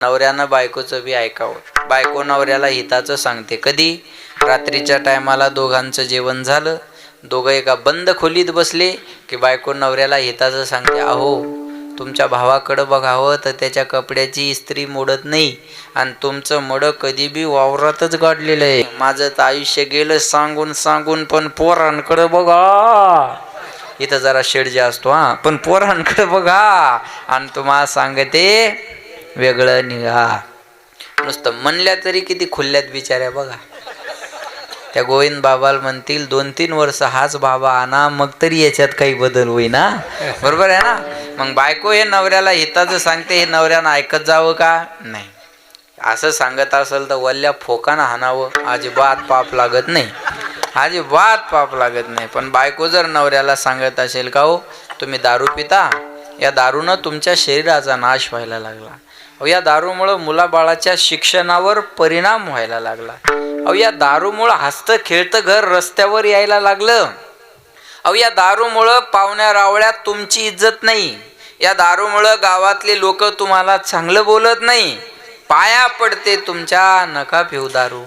नवऱ्यानं बायकोचं बी ऐकावं. बायको नवऱ्याला हिताचं सांगते. कधी? रात्रीच्या टायमाला दोघांचं जेवण झालं, दोघं एका बंद खोलीत बसले की बायको नवऱ्याला हिताचं सांगते, अहो तुमच्या भावाकडं बघावं तर त्याच्या कपड्याची इस्त्री मोडत नाही आणि तुमचं मडं कधी बी वावरातच गाडलेलं आहे. माझं तर आयुष्य गेलं सांगून सांगून, पण पोरांकडं बघा. इथं जरा शेडजे असतो हा, पण पोरांकडं बघा आणि तुम्हाला सांगते वेगळं निघा. नुसतं म्हणल्या तरी किती खुल्ल्यात बिचाऱ्या बघा. त्या गोविंद बाबाला म्हणतील 2-3 वर्ष हाच बाबा आणा, मग तरी याच्यात काही बदल होईना. बरोबर आहे ना? मग बायको हे नवऱ्याला हिताचं सांगते, हे नवऱ्यानं ऐकत जावं का? नाही. असं सांगत असेल तर वल्ल्या फोकानं हाणावं, अजिबात पाप लागत नाही, अजिबात पाप लागत नाही. पण बायको जर नवऱ्याला सांगत असेल का हो तुम्ही दारू पिता, या दारूनं तुमच्या शरीराचा नाश व्हायला लागला, या दारूमुळं मुलाबाळाच्या शिक्षणावर परिणाम व्हायला लागला, या दारूमुळं हसतं खेळतं घर रस्त्यावर यायला लागलं, या दारूमुळं पाहुण्या रावळ्यात तुमची इज्जत नाही, या दारूमुळं गावातले लोक तुम्हाला चांगलं बोलत नाही, पाया पडते तुमच्या, नका पिऊ दारू.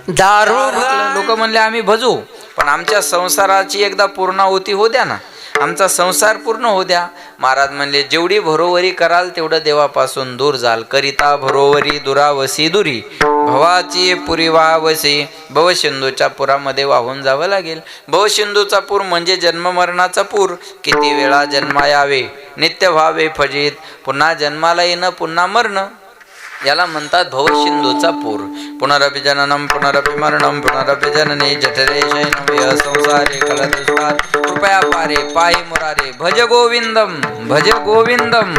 लोक म्हणले आम्ही भजू, पण आमच्या संसाराची एकदा पूर्णाहुती होऊ द्या ना, आमचा संसार पूर्ण होऊ द्या. महाराज म्हणले जेवढी भरोवरी कराल तेवढं देवापासून दूर जाल. करिता भरोवरी दुरावसी दुरी, भवाची पुरी वावसी. भवसिंधूच्या पुरामध्ये वाहून जावं लागेल. भवसिंधूचा पूर म्हणजे जन्ममरणाचा पूर. किती वेळा जन्मा यावे नित्य व्हावे फजित, पुन्हा जन्माला येणं पुन्हा मरणं, याला म्हणतात भवसिंधूचा पूर. पुनरपि जननम पुनरपि मरणम पुनरपि जननी जठरे शयनम संसारे कलदुष्टार. कृपया पारे पाहि मुरारे, भज गोविंदम भज गोविंदम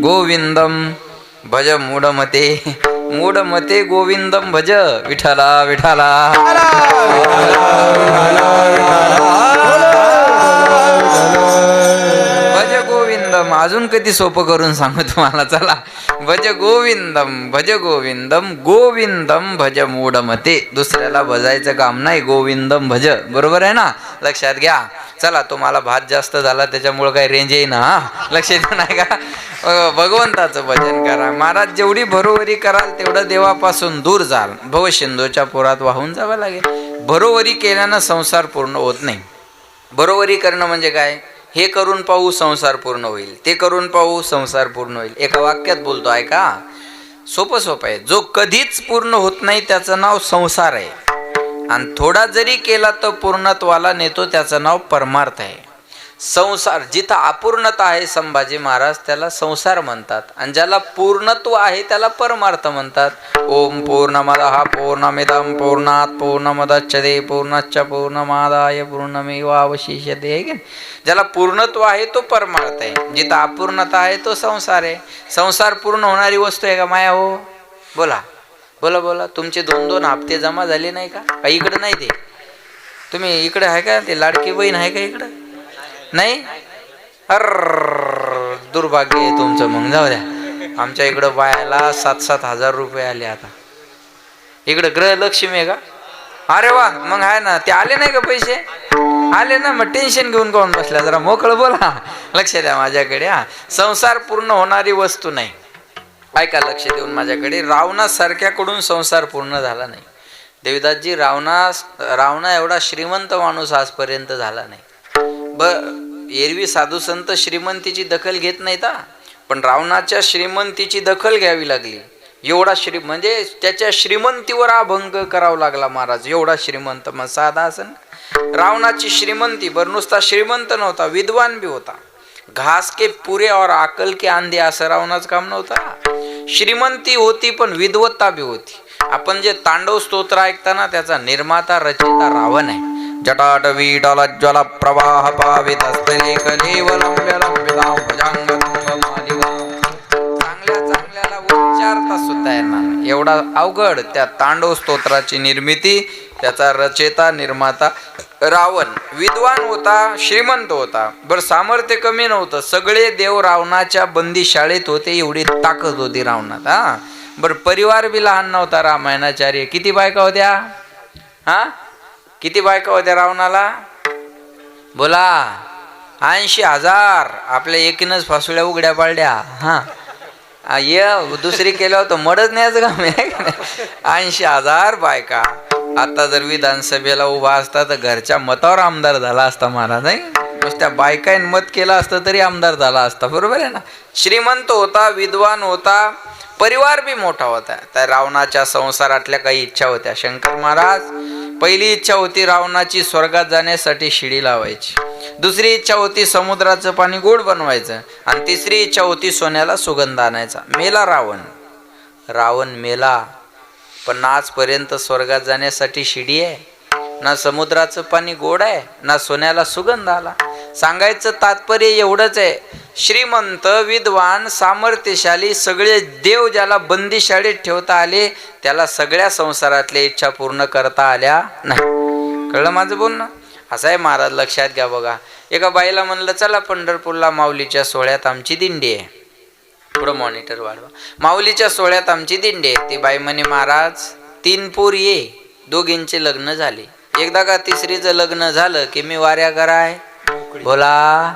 गोविंदम भज मूढमते मूढमते गोविंदम भज. विठला विठला भज गोविंदम. अजून कधी सोपं करून सांगू तुम्हाला, चला. भज गोविंदम भज गोविंदम गोविंदम भज मूढमते. दुसऱ्याला भजायचं काम नाही, गोविंदम भज. बरोबर आहे ना? लक्षात घ्या. चला, तुम्हाला भात जास्त झाला त्याच्यामुळे काही रेंज येईना, हा लक्षात नाही का? भगवंताचं भजन करा. महाराज जेवढी भरोवरी कराल तेवढं देवापासून दूर जाल. भवसिंधूच्या पुरात वाहून जावं लागेल. भरोवरी केल्यानं संसार पूर्ण होत नाही. भरोवरी करणं म्हणजे काय? हे करून पाहू संसार पूर्ण होईल, ते करून पाहू संसार पूर्ण होईल. एका वाक्यात बोलतो ऐका, सोपं सोपं आहे. जो कधीच पूर्ण होत नाही त्याचं नाव संसार आहे, आणि थोडा जरी केला तर पूर्णत्वाला नेतो त्याचं नाव परमार्थ आहे. संसार जिथं अपूर्णता आहे संभाजी महाराज त्याला संसार म्हणतात, आणि ज्याला पूर्णत्व आहे त्याला परमार्थ म्हणतात. ओम पूर्णमदः पूर्णमिदं पूर्णात् पूर्णमुदच्यते पूर्णस्य पूर्णमादाय पूर्णमेवावशिष्यते. ज्याला पूर्णत्व आहे तो परमार्थ आहे, जिथं अपूर्णता आहे तो संसार आहे. संसार पूर्ण होणारी वस्तू आहे का माया? हो, बोला बोला बोला. तुमचे 2-2 हप्ते जमा झाले नाही का? काही इकडं नाही ते. तुम्ही इकडे आहे का? ते लाडकी बहीण आहे का इकडं? नाही? अर दुर्भाग्य आहे तुमचं. मग जाऊ द्या. आमच्या इकडं बायाला 7-7 हजार रुपये आले आता. इकडं गृहलक्ष्मी आहे का? अरे वा, मग आहे ना. ते आले नाही का पैसे? आले ना. मग टेन्शन घेऊन कोण बसल्या? जरा मोकळं बोला. लक्ष द्या माझ्याकडे. हा, संसार पूर्ण होणारी वस्तू नाही. ऐका लक्ष देऊन माझ्याकडे. रावणासारख्याकडून संसार पूर्ण झाला नाही. देवीदासजी, रावणा एवढा श्रीमंत माणूस आजपर्यंत झाला नाही. एरवी साधू संत श्रीमंतीची दखल घेत नाहीत, पण रावणाच्या श्रीमंतीची दखल घ्यावी लागली. एवढा म्हणजे त्याच्या श्रीमंतीवर अभंग करावा लागला महाराज. एवढा श्रीमंत, मग साधा असन. रावणाची श्रीमंती, बरं नुसता श्रीमंत नव्हता, विद्वान बी होता. घास के पुरे और अकल के आंधे असं रावणाचं काम नव्हता. श्रीमंती होती पण विद्वत्ता बी होती. आपण जे तांडव स्तोत्र ऐकताना त्याचा निर्माता रचयिता रावण आहे. जटाटवीटल ज्वल प्रवाह पावित कलेवलम चांगल्या चांगल्याला उच्चारता सुद्धा येणार एवढा अवघड त्या तांडव स्तोत्राची निर्मिती, त्याचा रचयिता निर्माता रावण. विद्वान होता, श्रीमंत होता, बरं सामर्थ्य कमी नव्हतं. सगळे देव रावणाच्या बंदी शाळेत होते, एवढी ताकद होती रावणात. हा, बरं परिवार बी लहान नव्हता. रामायणाचार्य किती बायका होत्या? हा, किती बायका होत्या रावणाला? बोला. 80,000. आपल्या एकीनच फासुळ्या उघड्या पाडल्या. हा, दुसरी केल्यावर तर मडच न्यायचं काम आहे. 80,000 बायका आता जर विधानसभेला उभा असता तर घरच्या मतावर आमदार झाला असता महाराज. नाही नुसत्या बायकांनी मत केलं असतं तरी आमदार झाला असता. बरोबर आहे ना. श्रीमंत होता, विद्वान होता, परिवार बी मोठा होता. त्या रावणाच्या संसारातल्या काही इच्छा होत्या. शंकर महाराज पहिली इच्छा होती रावणाची स्वर्गात जाण्यासाठी शिडी लावायची. दुसरी इच्छा होती समुद्राचं पाणी गोड बनवायचं. आणि तिसरी इच्छा होती सोन्याला सुगंध आणायचा. मेला रावण मेला. पण आजपर्यंत स्वर्गात जाण्यासाठी शिडी आहे ना, समुद्राचं पाणी गोड आहे ना, सोन्याला सुगंध आला. सांगायचं तात्पर्य एवढंच आहे, श्रीमंत, विद्वान, सामर्थ्यशाली सगळे देव ज्याला बंदिशाळेत ठेवता आले त्याला सगळ्या संसारातल्या इच्छा पूर्ण करता आल्या नाही. कळलं माझं बोलणं? असं आहे महाराज. लक्षात घ्या बघा. एका बाईला म्हणलं चला पंढरपूरला माऊलीच्या सोहळ्यात आमची दिंडी आहे. पुढं मॉनिटर वाढवा. माऊलीच्या सोहळ्यात आमची दिंडी आहे. ती बाई म्हणे महाराज 3 पोर ये. दोघींचे लग्न झाले. एकदा का तिसरीचं लग्न झालं की मी वाऱ्या कराय बोला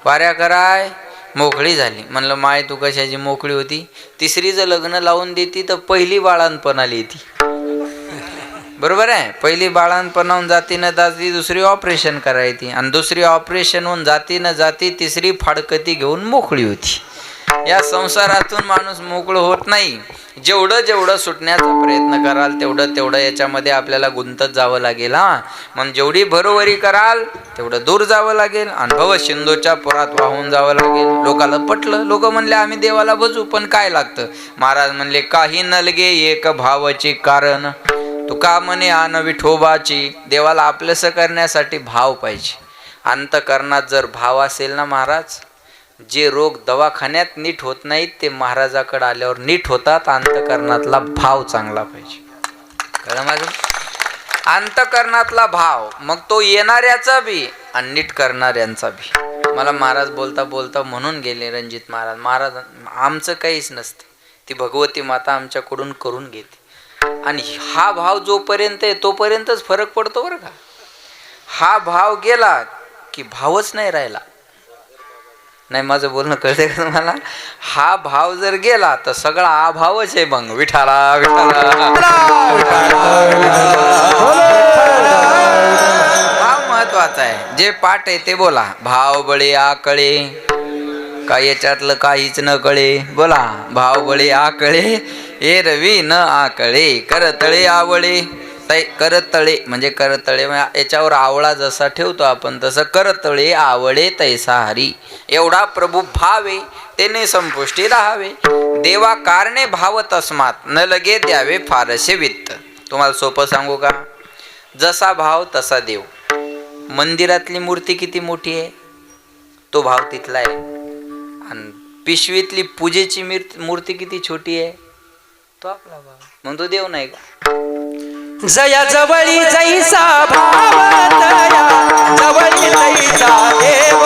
वाऱ्या कराय मोकळी झाली. म्हणलं माय तू कशाची मोकळी होती? तिसरीचं लग्न लावून देती तर पहिली बाळांपण आली ती. बरोबर आहे. पहिली बाळांपणाहून जाती न जाती दुसरी ऑपरेशन करायची आणि दुसरी ऑपरेशन होऊन जाती न जाती तिसरी फाडकती घेऊन मोकळी होती. या संसारातून माणूस मोकळं होत नाही. जेवढं सुटण्याचा प्रयत्न कराल तेवढं याच्यामध्ये आपल्याला गुंतत जावं लागेल. मग जेवढी भरोवरी कराल तेवढं दूर जावं लागेल. अनुभव सिंधूच्या पुरात वाहून जावं लागेल. लोकाला पटलं. लोक म्हणले आम्ही देवाला भजू, पण काय लागतं? महाराज म्हणले काही नलगे एक भावाची कारण. तुका म्हणे आन विठोबाची. देवाला आपलंसं करण्यासाठी भाव पाहिजे. अंतकरणात जर भाव असेल ना महाराज, जे रोग दवाखान्यात नीट होत नाहीत ते महाराजाकडे आल्यावर नीट होतात. अंतकरणातला भाव चांगला पाहिजे. कळलं माझं? अंतकरणातला भाव मग तो येणाऱ्याचा बी आणि नीट करणाऱ्यांचा बी. मला महाराज बोलता बोलता म्हणून गेले रणजित महाराज, महाराज आमचं काहीच नसतं, ती भगवती माता आमच्याकडून करून घेते. आणि हा भाव जोपर्यंत आहे तोपर्यंतच फरक पडतो बरं का. हा भाव गेला की भावच नाही राहिला. नाही माझं बोलणं कळतंय का तुम्हाला? हा भाव जर गेला तर सगळा अभावच आहे. मग विठाला भाव महत्वाचा आहे. जे पाठ आहे ते बोला. भाव बळे आकळे. काय याच्यातलं काहीच न कळे. बोला भाव बळे आकळे ए रवी न आकळे. करतळे आवळे. करतळे म्हणजे करतळे याच्यावर आवळा जसा ठेवतो आपण तसं करतळे आवळे तैसा हरी. एवढा प्रभू भावे तेने संपुष्टी राहावे. देवा कारणे भाव तस्मात न लगे द्यावे फारसे वित्त. तुम्हाला सोपं सांगू का? जसा भाव तसा देव. मंदिरातली मूर्ती किती मोठी आहे तो भाव तिथला आहे. आणि पिशवीतली पूजेची मूर्ती किती छोटी आहे तो आपला भाव. मग तो देव नाही का? जया जवळी जैसा भाव तया जवळी तैसा देव.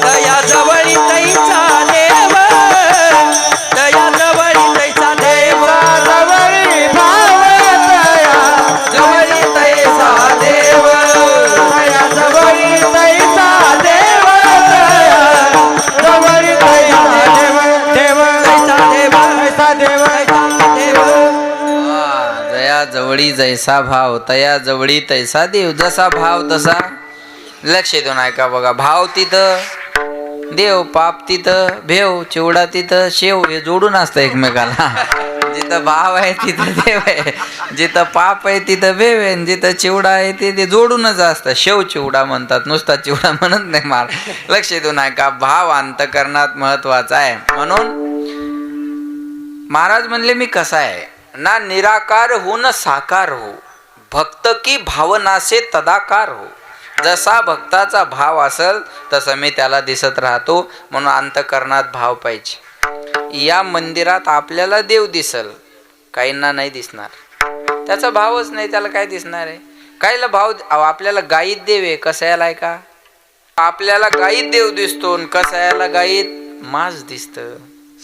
तया जवळी तैसा देव. तया जवळी तैसा देव. जवळी भाव तया जवळी तैसा देव. तया जवळी तैसा देव. तया जवळी तैसा देव. देव तैसा देव. तैसा देव. जवळी जैसा भाव तया जवळी तैसा देव. जसा भाव तसा. लक्ष देऊन ऐका बघा. भाव तिथं देव, पाप तिथं भेव, चिवडा तिथं शेव. हे जोडून असतं एकमेकाला. जिथं भाव आहे तिथं देव आहे, जिथं पाप आहे तिथं भेव आहे, जिथं चिवडा आहे ते जोडूनच असतं. शेव चिवडा म्हणतात, नुसता चिवडा म्हणत नाही. मार लक्ष देऊन ऐका. भाव अंतकरणात महत्वाचा आहे. म्हणून महाराज म्हणले मी कसा आहे ना निराकार हो न साकार हो. भक्त की भावना से तदाकार हो. जसा भक्ताचा भाव असेल तसं मी त्याला दिसत राहतो. म्हणून अंतकरणात भाव पाहिजे. या मंदिरात आपल्याला देव दिसल, काहींना नाही दिसणार. त्याचा भावच नाही, त्याला काय दिसणार आहे? काहीला भाव आपल्याला गाईत देव आहे, कसायाला का आपल्याला गाईत देव दिसतो, कसायाला गाईत मास दिसतं.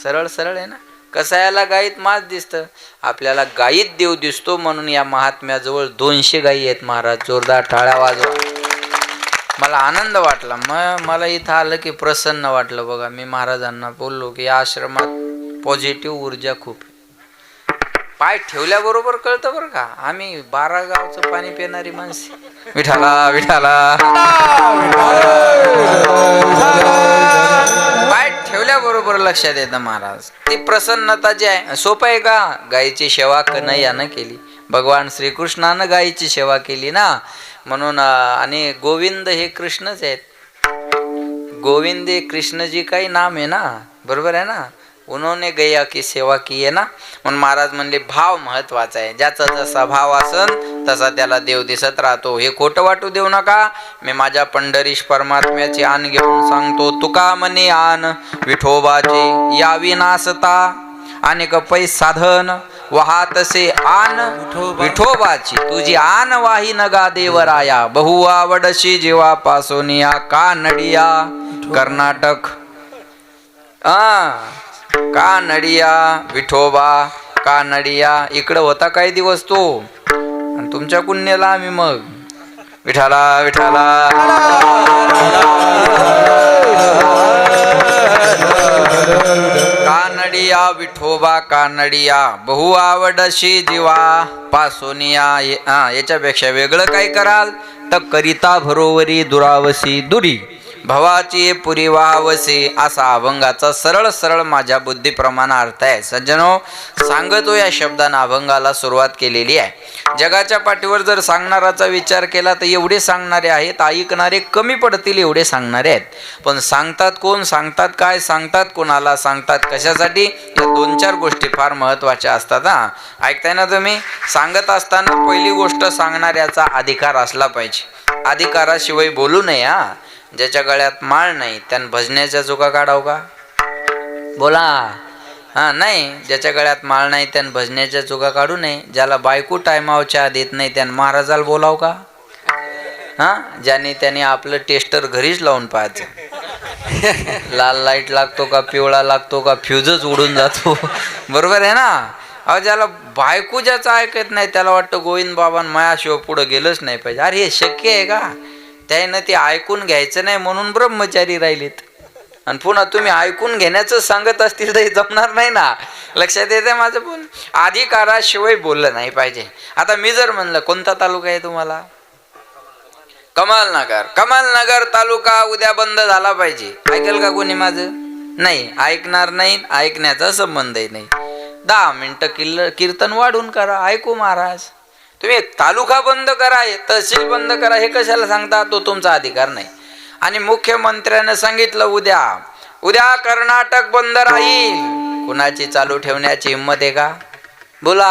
सरळ सरळ आहे ना. कसायाला गाईत मास दिसतं, आपल्याला गाईत देव दिसतो. म्हणून या महात्म्याजवळ 200 गायी आहेत. महाराज जोरदार टाळ्या वाजवा. मला आनंद वाटला. मला इथं आलं की प्रसन्न वाटलं. बघा मी महाराजांना बोललो की या आश्रमात पॉझिटिव्ह ऊर्जा खूप. पाय ठेवल्याबरोबर कळतं बरं का, आम्ही 12 गावचं पाणी पिणारी माणसे. विठाला विठाला. पाय ठेवल्याबरोबर लक्षात येतं महाराज. ती प्रसन्नता जी आहे, सोपं आहे का? गायीची सेवा कन्हैयानं केली, भगवान श्रीकृष्णानं गायीची सेवा केली ना, म्हणून. आणि गोविंद हे कृष्णच आहेत. गोविंद हे कृष्ण जी काही नाम आहे ना, बरोबर आहे ना. उन्होंने गैया की सेवा की आहे ना, म्हणून महाराज म्हणले भाव महत्वाचा आहे. ज्याचा जसा भाव असन तसा त्याला देव दिसत राहतो. हे खोटं वाटू देऊ नका. मी माझ्या पंढरीश परमात्म्याची आण घेऊन सांगतो. तुका मने आण विठोबाची यावी नासता, अनेक पै साधन वाहातसे आन विठोबाची, तुझी आन वाही नगा देवराया, बहु आवडशी जीवा पासोनिया कानडिया. कर्नाटक. कानडिया विठोबा कानडिया. इकडं होता काही दिवस तो, आणि तुमच्या कुण्यला आम्ही मग विठाला विठाला. कानडिया विठोबा कानडिया, बहु आवडशी जीवा पासोनिया. याच्यापेक्षा वेगळं काय कराल तर करिता भरोवरी दुरावसी दुरी भवाची पुरी वावसी, असा अभंगाचा सरळ सरळ माझ्या बुद्धीप्रमाणे अर्थ आहे. सज्जनो, सांगतो या शब्दानं अभंगाला सुरुवात केलेली आहे. जगाच्या पाठीवर जर सांगणाराचा विचार केला तर एवढे सांगणारे आहेत, ऐकणारे कमी पडतील एवढे सांगणारे आहेत. पण सांगतात कोण, सांगतात काय, सांगतात कोणाला, सांगतात कशासाठी, या 2-4 गोष्टी फार महत्त्वाच्या असतात. ऐकताय ना तुम्ही? सांगत असताना पहिली गोष्ट सांगणाऱ्याचा अधिकार असला पाहिजे. अधिकाराशिवाय बोलू नये. ज्याच्या गळ्यात माळ नाही त्यानं भजण्याच्या चुका काढाव का? बोला. नाही, ज्याच्या गळ्यात माळ नाही त्यानं भजण्याच्या चुका काढू नये. ज्याला बायको टायमावच्या देत नाही त्यानं महाराजाला बोलाव का? ज्याने त्याने आपलं टेस्टर घरीच लावून पाहायचं. लाल लाईट लागतो का, पिवळा लागतो का, फ्यूजच उडून जातो. बरोबर आहे ना. ज्याला बायको ज्याचं ऐकत नाही त्याला वाटतं गोविंद बाबांना मायाशिवाय पुढं गेलंच नाही पाहिजे. अरे हे शक्य आहे का? त्यानं ते ऐकून घ्यायचं नाही म्हणून ब्रह्मचारी राहिलेत. आणि पुन्हा तुम्ही ऐकून घेण्याचं सांगत असतील तर हे जमणार नाही ना. लक्षात येते माझं? पण अधिकाराशिवाय बोललं नाही पाहिजे. आता मी जर म्हणलं कोणता तालुका आहे तुम्हाला? कमलनगर. कमलनगर तालुका उद्या बंद झाला पाहिजे, ऐकेल का कोणी माझं? नाही, ऐकणार नाही. ऐकण्याचा संबंधही नाही. 10 मिनिटं कीर्तन वाढून करा, ऐकू महाराज. तुम्ही तालुका बंद करा, तहसील बंद करा, हे कशाला सांगता? तो तुमचा अधिकार नाही. आणि मुख्यमंत्र्यानं सांगितलं उद्या कर्नाटक बंद राहील. कुणाची चालू ठेवण्याची हिंमत आहे का? बोला.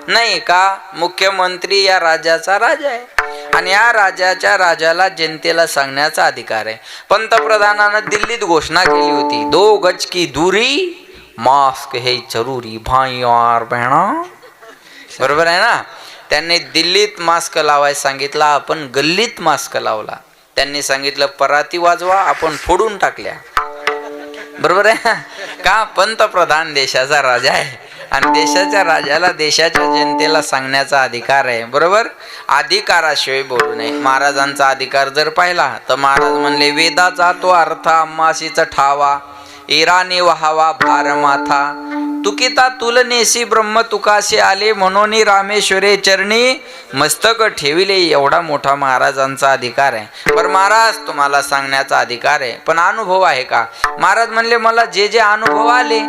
नाही का? मुख्यमंत्री या राज्याचा राजा आहे आणि या राज्याच्या राजाला जनतेला सांगण्याचा अधिकार आहे. पंतप्रधानानं दिल्लीत घोषणा केली होती, 2 गज की दूरी, मास्क है जरूरी भाई और बहना. बरोबर आहे ना. त्यांनी दिल्लीत मास्क लावायला सांगितला, आपण गल्लीत मास्क लावला. त्यांनी सांगितलं पराती वाजवा, आपण फोडून टाकल्या. बरोबर आहे का? पंतप्रधान देशाचा राजा आहे आणि देशाच्या राजाला देशाच्या जनतेला सांगण्याचा अधिकार आहे. बरोबर. अधिकाराशिवाय बोलू नये. महाराजांचा अधिकार जर पाहिला तर महाराज म्हणले, वेदाचा तो अर्थ आम्हासीच ठावा, इराणी वहावा भार माथा, तुकिता तुलनेसी ब्रह्म तुकासे आले, म्हणून रामेश्वरे चरणी मस्तक ठेविले. एवढा मोठा महाराजांचा अधिकार आहे. पण महाराज तुम्हाला सांगण्याचा अधिकार आहे, पण अनुभव आहे का? महाराज म्हणले, मला जे जे अनुभव आले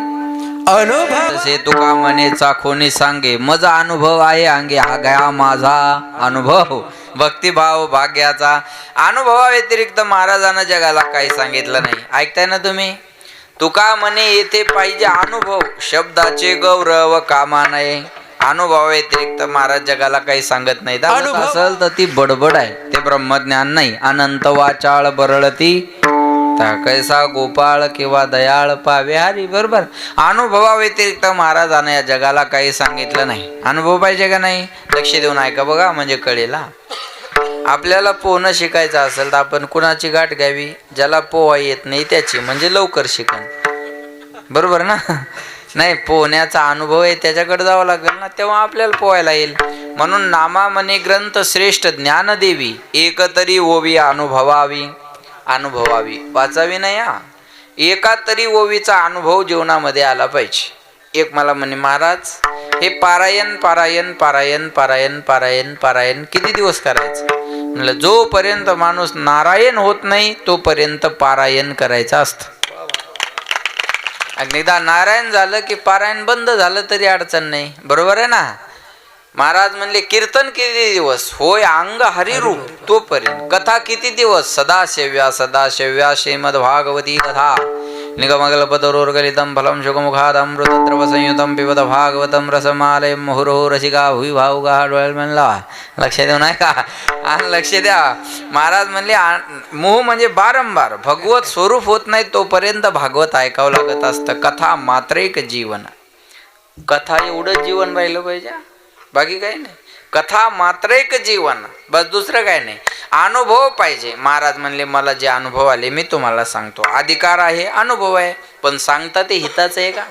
अनुभव से तुका म्हणे चाखोनी सांगे, माझा अनुभव आहे अंगे, हा गया माझा अनुभव. भक्तिभाव भाग्याचा अनुभवा व्यतिरिक्त महाराजांना जगाला काही सांगितलं नाही. ऐकताय ना तुम्ही? तुका म्हणे येथे पाहिजे अनुभव, शब्दाचे गौरव कामा नये. अनुभव व्यतिरिक्त महाराज जगाला काही सांगत नाही. अनुभव असेल तर ती बडबड आहे, ते ब्रह्मज्ञान नाही. अनंत वाचाळ बरळती कैसा गोपाळ किंवा दयाळ पावे हरी. बरोबर. अनुभवा व्यतिरिक्त महाराजांना या जगाला काही सांगितलं नाही. अनुभव पाहिजे का नाही? लक्ष देऊन ऐका बघा, म्हणजे कळेल. आपल्याला पोहणं शिकायचं असेल तर आपण कुणाची गाठ घ्यावी? ज्याला पोहा येत नाही त्याची, म्हणजे लवकर शिकन. बरोबर ना. नाही, पोहण्याचा अनुभव आहे त्याच्याकडे जावं लागेल ना, तेव्हा आपल्याला पोहायला येईल. म्हणून नामा म्हणे ग्रंथ श्रेष्ठ ज्ञानदेवी, एक तरी ओवी अनुभवावी. अनुभवावी, वाचावी नाही. एका तरी ओवीचा अनुभव जीवनामध्ये आला पाहिजे. एक मला म्हणे महाराज हे पारायण पारायण पारायण पारायण पारायण पारायण किती दिवस करायचं? म्हणलं जोपर्यंत माणूस नारायण होत नाही तोपर्यंत पारायण करायचं असतं. आणि एकदा नारायण झालं की पारायण बंद झालं तरी अडचण नाही, बरोबर आहे ना. महाराज म्हणले कीर्तन किती दिवस? होय अंग हरिरूप तोपर्यंत. कथा किती दिवस? सदाशिव्या सदाशिव्या श्रीमद्भागवती कथा निगमगलपतरोर्गलितं फलं शुकमुखादमृतद्रव संयुतं पिबत भागवतं रसमालयं मुहुर्मुहुः रसिका भुवि भावुकाः. डोळ्याला म्हणला लक्ष देऊ नाही का? लक्ष द्या. महाराज म्हणले मोह म्हणजे बारंबार भगवत स्वरूप होत नाही तोपर्यंत भागवत ऐकावं लागत असतं. कथा मात्र एक जीवन. कथा एवढं जीवन राहिलं पाहिजे, बाकी काही नाही. कथा मात्र एक जीवन, बस दुसरं काय नाही. अनुभव पाहिजे. महाराज म्हणले मला जे अनुभव आले मी तुम्हाला सांगतो. अधिकार आहे, अनुभव आहे, पण सांगता ते हिताचं आहे का?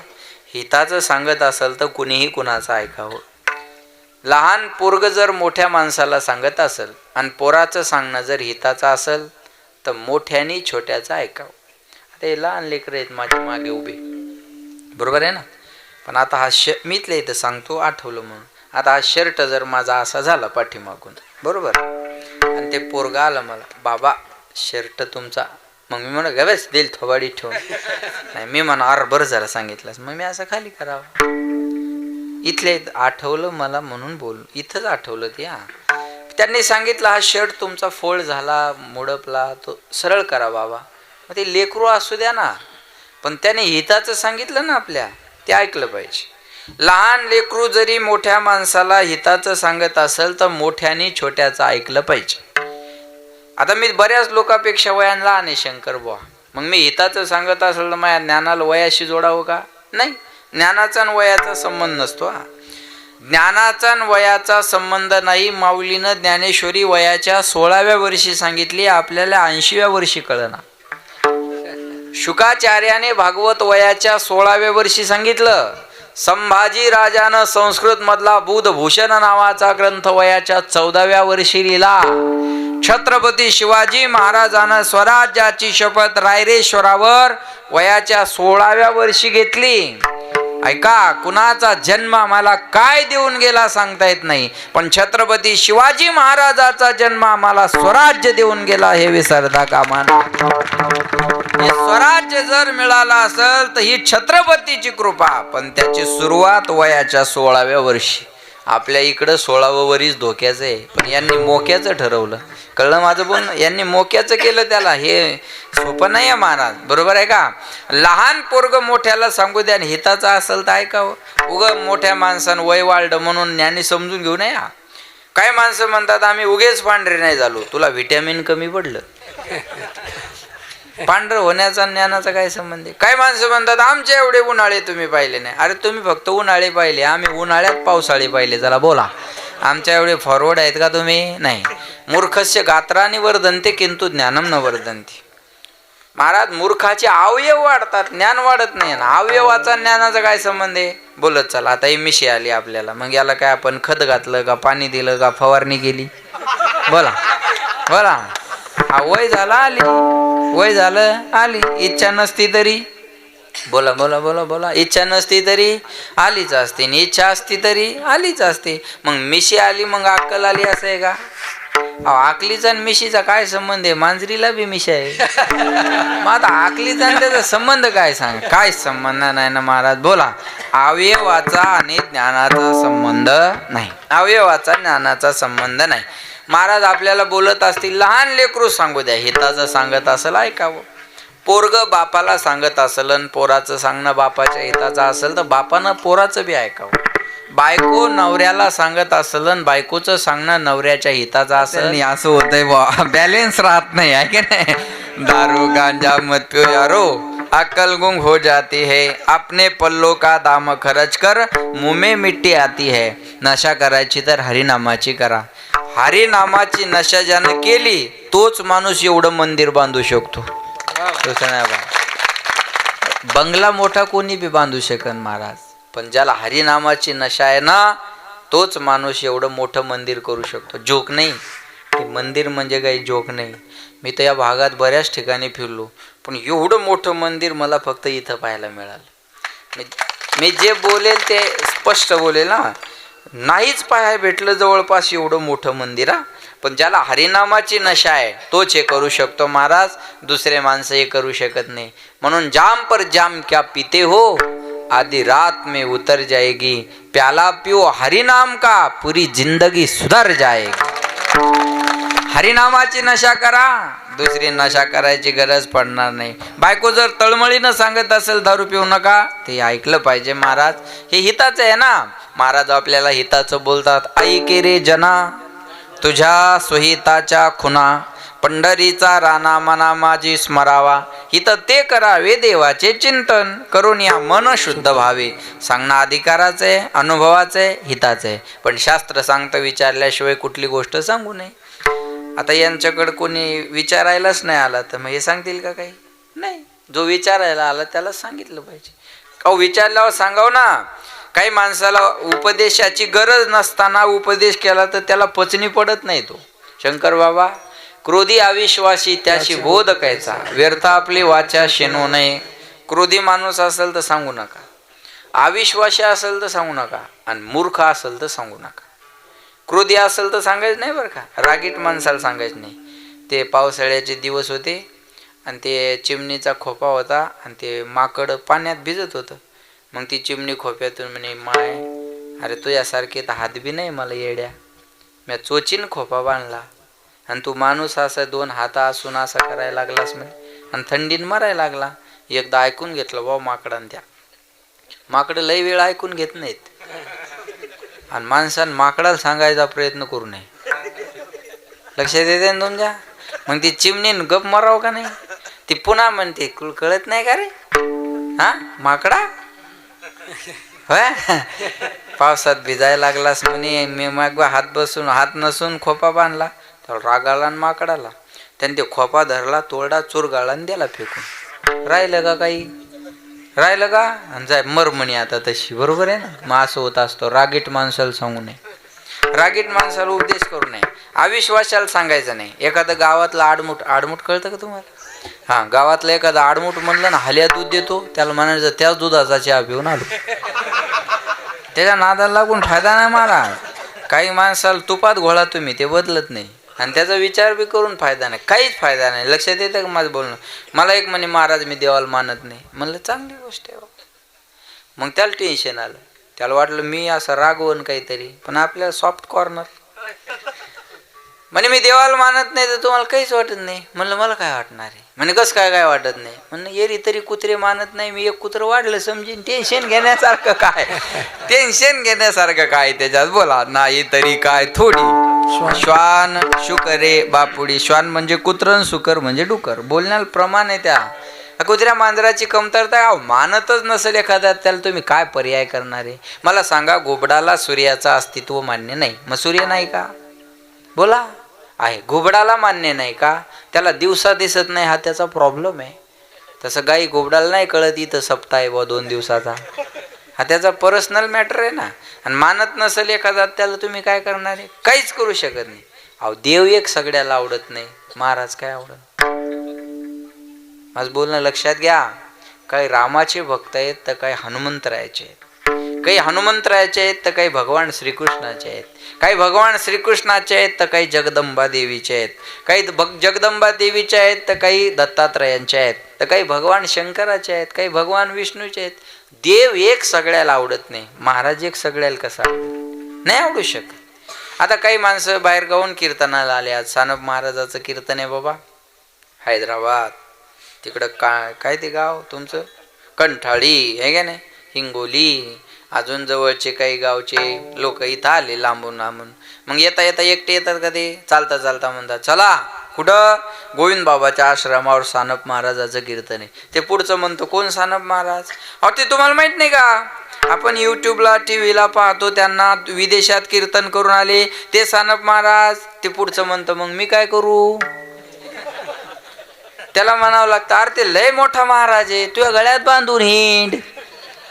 हिताचं सांगत असेल तर कुणीही कुणाचं ऐकावं. लहान पोरग जर मोठ्या माणसाला सांगत असेल आणि पोराचं सांगणं जर हिताचं असेल तर मोठ्यानी छोट्याचं ऐकावं. आता हे लहान लेकरं आहेत माझ्या मागे उभे, बरोबर आहे ना. पण आता हा मी इथल्या इथं सांगतो आठवलं म्हणून. आता हा शर्ट जर माझा असा झाला पाठीमागून, बरोबर, आणि ते पोरगा आलं मला, बाबा शर्ट तुमचा, मग मी म्हणा गव्यास देईल थोबाडी ठेवून. नाही मी म्हणा अरे बरं झालं सांगितलंस, मग मी असं खाली करावं. इथले आठवलं मला म्हणून बोल, इथंच आठवलं ते. त्यांनी सांगितलं हा शर्ट तुमचा फोल्ड झाला मुडपला, तो सरळ करा बाबा. मग ते लेकरू असू द्या ना, पण त्याने हिताचं सांगितलं ना आपल्या, ते ऐकलं पाहिजे. लहान लेकरू जरी मोठ्या माणसाला हिताचं सांगत असेल तर मोठ्याने छोट्याचं ऐकलं पाहिजे. आता मी बऱ्याच लोकांपेक्षा वयानं लहान आहे शंकर बुवा, मग मी हिताचं सांगत असेल तर माझ्या ज्ञानाला वयाशी जोडावं का? नाही, ज्ञानाचा आणि वयाचा संबंध नसतो. ज्ञानाचा आणि वयाचा संबंध नाही. माऊलीनं ज्ञानेश्वरी वयाच्या 16व्या वर्षी सांगितली, आपल्याला 80व्या वर्षी कळना. शुकाचार्याने भागवत वयाच्या 16व्या वर्षी सांगितलं. संभाजी राजानं संस्कृत मधला बुधभूषण नावाचा ग्रंथ वयाच्या 14व्या वर्षी लिहिला. छत्रपती शिवाजी महाराजांना स्वराज्याची शपथ रायरेश्वरावर वयाच्या 16व्या वर्षी घेतली. ऐका, कुणाचा जन्म आम्हाला काय देऊन गेला सांगता येत नाही, पण छत्रपती शिवाजी महाराजाचा जन्म आम्हाला स्वराज्य देऊन गेला, हे विसरता कामा नये. स्वराज्य जर मिळाला असेल तर ही छत्रपतीची कृपा, पण त्याची सुरुवात वयाच्या 16व्या वर्षी. आपल्या इकडं 16वं वरीच धोक्याचं आहे, पण यांनी मोक्याचं ठरवलं. कळलं माझं बोलणं? यांनी मोक्याचं केलं त्याला. हे सोपं नाही आहे महाराज, बरोबर आहे का? लहान पोरग मोठ्याला सांगू द्या, हिताचं असेल तर ऐकावं. उगं मोठ्या माणसानं वय वाढलं म्हणून ज्ञानी समजून घेऊ नये. काही माणसं म्हणतात आम्ही उगेच पांढरे नाही झालो, तुला व्हिटॅमिन कमी पडलं. पांढरं होण्याचा ज्ञानाचा काय संबंध आहे? काही माणसं म्हणतात आमचे एवढे उन्हाळे तुम्ही पाहिले नाही. अरे तुम्ही फक्त उन्हाळे पाहिले, आम्ही उन्हाळ्यात पावसाळे पाहिले. चला बोला, आमच्या एवढे फॉरवर्ड आहेत का तुम्ही? नाही. मूर्खस्य गात्राने वर्धनते किंतु ज्ञानम न वर्धनते. महाराज मूर्खाचे अवयव वाढतात, ज्ञान वाढत नाही ना. अवयवाचा ज्ञानाचा काय संबंध आहे? बोलत चला. आता ही मिशी आली आपल्याला, मग याला काय आपण खत घातलं का, पाणी दिलं का, फवारणी केली? बोला बोला. वय झालं आली, वय झालं आली. इच्छा नसती तरी, बोला बोला बोला बोला, इच्छा नसती तरी आलीच असते, इच्छा असती तरी आलीच असते. मग मिशी आली मग अक्कल आली असं आहे का? आकलीचा आणि मिशीचा काय संबंध आहे? मांजरीला बी मिशी आहे. मग आता आकलीचा आणि त्याचा संबंध काय सांग? काय संबंध नाही ना महाराज. बोला, अवयवाचा आणि ज्ञानाचा संबंध नाही. अवयवाचा ज्ञानाचा संबंध नाही. महाराज आपल्याला बोलत असतील, लहान लेकरू सांगू द्या, हिताचं सांगत असेल ऐकावं. पोरग बापाला सांगत असेल आणि पोराचं सांगणं बापाच्या हिताचं असेल तर बापानं पोराचं बी ऐकावं. बायको नवऱ्याला सांगत असेल आणि बायकोचं सांगणं नवऱ्याच्या हिताचं असेल, असं होतंय बा, बॅलेन्स राहत नाही आहे की नाही. दारू गांजा मत पियो यारो, अक्कल गुंग हो जाती है, अपने पल्लों का दाम खर्च कर, मुंह में मिट्टी आती है. नशा करायची तर हरिनामाची करा. हरिनामाची नशा ज्यानं केली तोच माणूस एवढं मंदिर बांधू शकतो. बंगला मोठा कोणी बी बांधू शकन महाराज, पण ज्याला हरिनामाची नशा आहे ना तोच माणूस एवढं मोठं मंदिर करू शकतो. जोक नाही, हे मंदिर म्हणजे काही जोक नाही. मी तर या भागात बऱ्याच ठिकाणी फिरलो, पण एवढं मोठं मंदिर मला फक्त इथं पाहायला मिळालं. मी जे बोलेल ते स्पष्ट बोलेल ना. नाहीच पाहायला भेटलं जवळपास एवढं मोठं मंदिर हा. पण ज्याला हरिनामाची नशा आहे तोच हे करू शकतो महाराज, दुसरे माणसं हे करू शकत नाही. म्हणून जाम पर जाम क्या पीते हो, आधी रात में उतर जाएगी, प्याला पिओ हरिनाम का, पूरी जिंदगी सुधर जाएगी. हरिनामाची नशा करा, दुसरी नशा करायची गरज पडणार नाही. बायको जर तळमळीनं सांगत असेल दारू पिऊ नका, ते ऐकलं पाहिजे महाराज. हे हिताचं आहे ना. महाराज आपल्याला हिताचं बोलतात. ऐके रे जना तुझ्या स्वहिताच्या खुना, पंढरीचा राणा मना माझी स्मरावा. हित ते करावे देवाचे चिंतन, करून या मन शुद्ध व्हावे. सांगणं अधिकाराचे, अनुभवाचे, हिताचे. पण शास्त्र सांगतं विचारल्याशिवाय कुठली गोष्ट सांगू नये. आता यांच्याकडे कोणी विचारायलाच नाही आला तर मग हे सांगतील का काही? नाही. जो विचारायला आला त्याला सांगितलं पाहिजे. का विचारल्यावर सांगाव ना. काही माणसाला उपदेशाची गरज नसताना उपदेश केला तर त्याला पचनी पडत नाही. तो शंकर बाबा क्रोधी अविश्वासी त्याशी बोध कायचा, व्यर्थ आपली वाचा शेनो नये. क्रोधी माणूस असेल तर सांगू नका, अविश्वासी असेल तर सांगू नका, आणि मूर्ख असेल तर सांगू नका. क्रोधी असेल तर सांगायचं नाही बरं का. रागीट माणसाला सांगायचं नाही. ते पावसाळ्याचे दिवस होते आणि ते चिमणीचा खोपा होता आणि ते माकड पाण्यात भिजत होतं. मग ती चिमणी खोप्यातून म्हणे, माय अरे तुझ्यासारखे तर हात बी नाही मला येड्या, मी चोचीन खोपा बांधला आणि तू माणूस असा 2 हात असून असा करायला लागलास म्हणे आणि थंडीन मरायला लागला. एकदा ऐकून घेतलं भाऊ माकडानं. त्या माकडं लई वेळ ऐकून घेत नाहीत. आणि माणसानं माकडाला सांगायचा प्रयत्न करू नये. लक्षात येते ना तुमच्या. मग ती चिमणीन गप मराव का नाही. ती पुन्हा म्हणते कळत नाही का रे हा माकडा, होय पावसात भिजायला लागलास म्हणे, मी मग हात नसून खोपा बांधला. त्याला राग आला आणि माकडाला. त्याने ते खोपा धरला, तोडला, चुरगाळला आणि दिला फेकून. राहिलं का काही? राहिलं का? आणि जाय मर म्हणे आता तशी. बरोबर आहे ना. मग असं होत असतो. रागीट माणसाला सांगू नये, रागीट माणसाला उपदेश करू नये, अविश्वासाला सांगायचं नाही. एखादं गावातलं आडमुठ कळतं का तुम्हाला? हा, गावातलं एखादं आडमुठ म्हणलं ना हल्या दूध देतो, त्याला म्हणायचं त्याच दुधाचा चहा पिऊन आलो. त्याच्या नादाला लागून फायदा नाही महाराज. काही माणसाला तुपात घोळा तुम्ही, ते बदलत नाही. आणि त्याचा विचार बी करून फायदा नाही, काहीच फायदा नाही. लक्षात येतं का माझं बोलणं? मला एक म्हणे महाराज मी देवाला मानत नाही. म्हणलं चांगली गोष्ट आहे. मग त्याला टेन्शन आलं. त्याला वाटलं मी असं रागवण काहीतरी, पण आपल्याला सॉफ्ट कॉर्नर. म्हणे मी देवाला मानत नाही तर तुम्हाला काहीच वाटत नाही. म्हणलं मला काय वाटणार आहे. म्हणे कसं काय वाटत नाही. म्हणलं येरी तरी कुत्रे मानत नाही, मी एक कुत्रं वाढलं समजीन. टेन्शन घेण्यासारखं काय? टेन्शन घेण्यासारखं काय त्याच्यात? बोला. नाही तरी काय थोडी श्वान शुकरे बापुडी. श्वान म्हणजे कुत्रं, सुकर म्हणजे डुकर. बोलण्याला प्रमाण आहे. त्या कुत्र्या मांजराची कमतरता मानतच नसेल एखाद्या, त्याला तुम्ही काय पर्याय करणार आहे? मला सांगा, घोबडाला सूर्याचं अस्तित्व मान्य नाही, मग सूर्य नाही का? बोला. आहे. घोबडाला मान्य नाही का? त्याला दिवसा दिसत नाही, हा त्याचा प्रॉब्लेम आहे. तसं गाई घोबडाला नाही कळत इथं सप्ताह आहे 2 दिवसाचा, हा त्याचा पर्सनल मॅटर आहे ना. आणि मानत नसेल एखादा, त्याला तुम्ही काय करणार आहे? काहीच करू शकत नाही. अहो देव एक सगळ्याला आवडत नाही, महाराज काय आवडत? माझं बोलणं लक्षात घ्या. काही रामाचे भक्त आहेत तर काही हनुमंतरायाचे आहेत, काही हनुमंतरायाचे आहेत तर काही भगवान श्रीकृष्णाचे आहेत, काही भगवान श्रीकृष्णाचे आहेत तर काही जगदंबा देवीचे आहेत, काही जगदंबा देवीचे आहेत तर काही दत्तात्रयांचे आहेत, तर काही भगवान शंकराचे आहेत, काही भगवान विष्णूचे आहेत. देव एक सगळ्याला आवडत नाही, महाराज एक सगळ्याला कसा नाही आवडू शकत. आता काही माणसं बाहेर गावून कीर्तनाला आले. आज सानप महाराजाचं कीर्तन आहे बाबा, हैदराबाद तिकडं काय ते गाव तुमचं, कंठाळी आहे का नाही, हिंगोली, अजून जवळचे काही गावचे लोक इथं आले लांबून लांबून. मग येता येता एकटे येतात का? ते चालता चालता म्हणतात चला कुठं? गोविंद बाबाच्या आश्रमावर सानप महाराजाचं कीर्तन आहे. ते पुढचं म्हणतो कोण सानप महाराज? अहो ते तुम्हाला माहित नाही का? आपण युट्यूबला टीव्हीला पाहतो, त्यांना विदेशात कीर्तन करून आले ते सानप महाराज. ते पुढचं म्हणतं मग मी काय करू? त्याला म्हणावं लागतं अरे ते लय मोठा महाराज आहे, तुझ्या गळ्यात बांधून हिंड.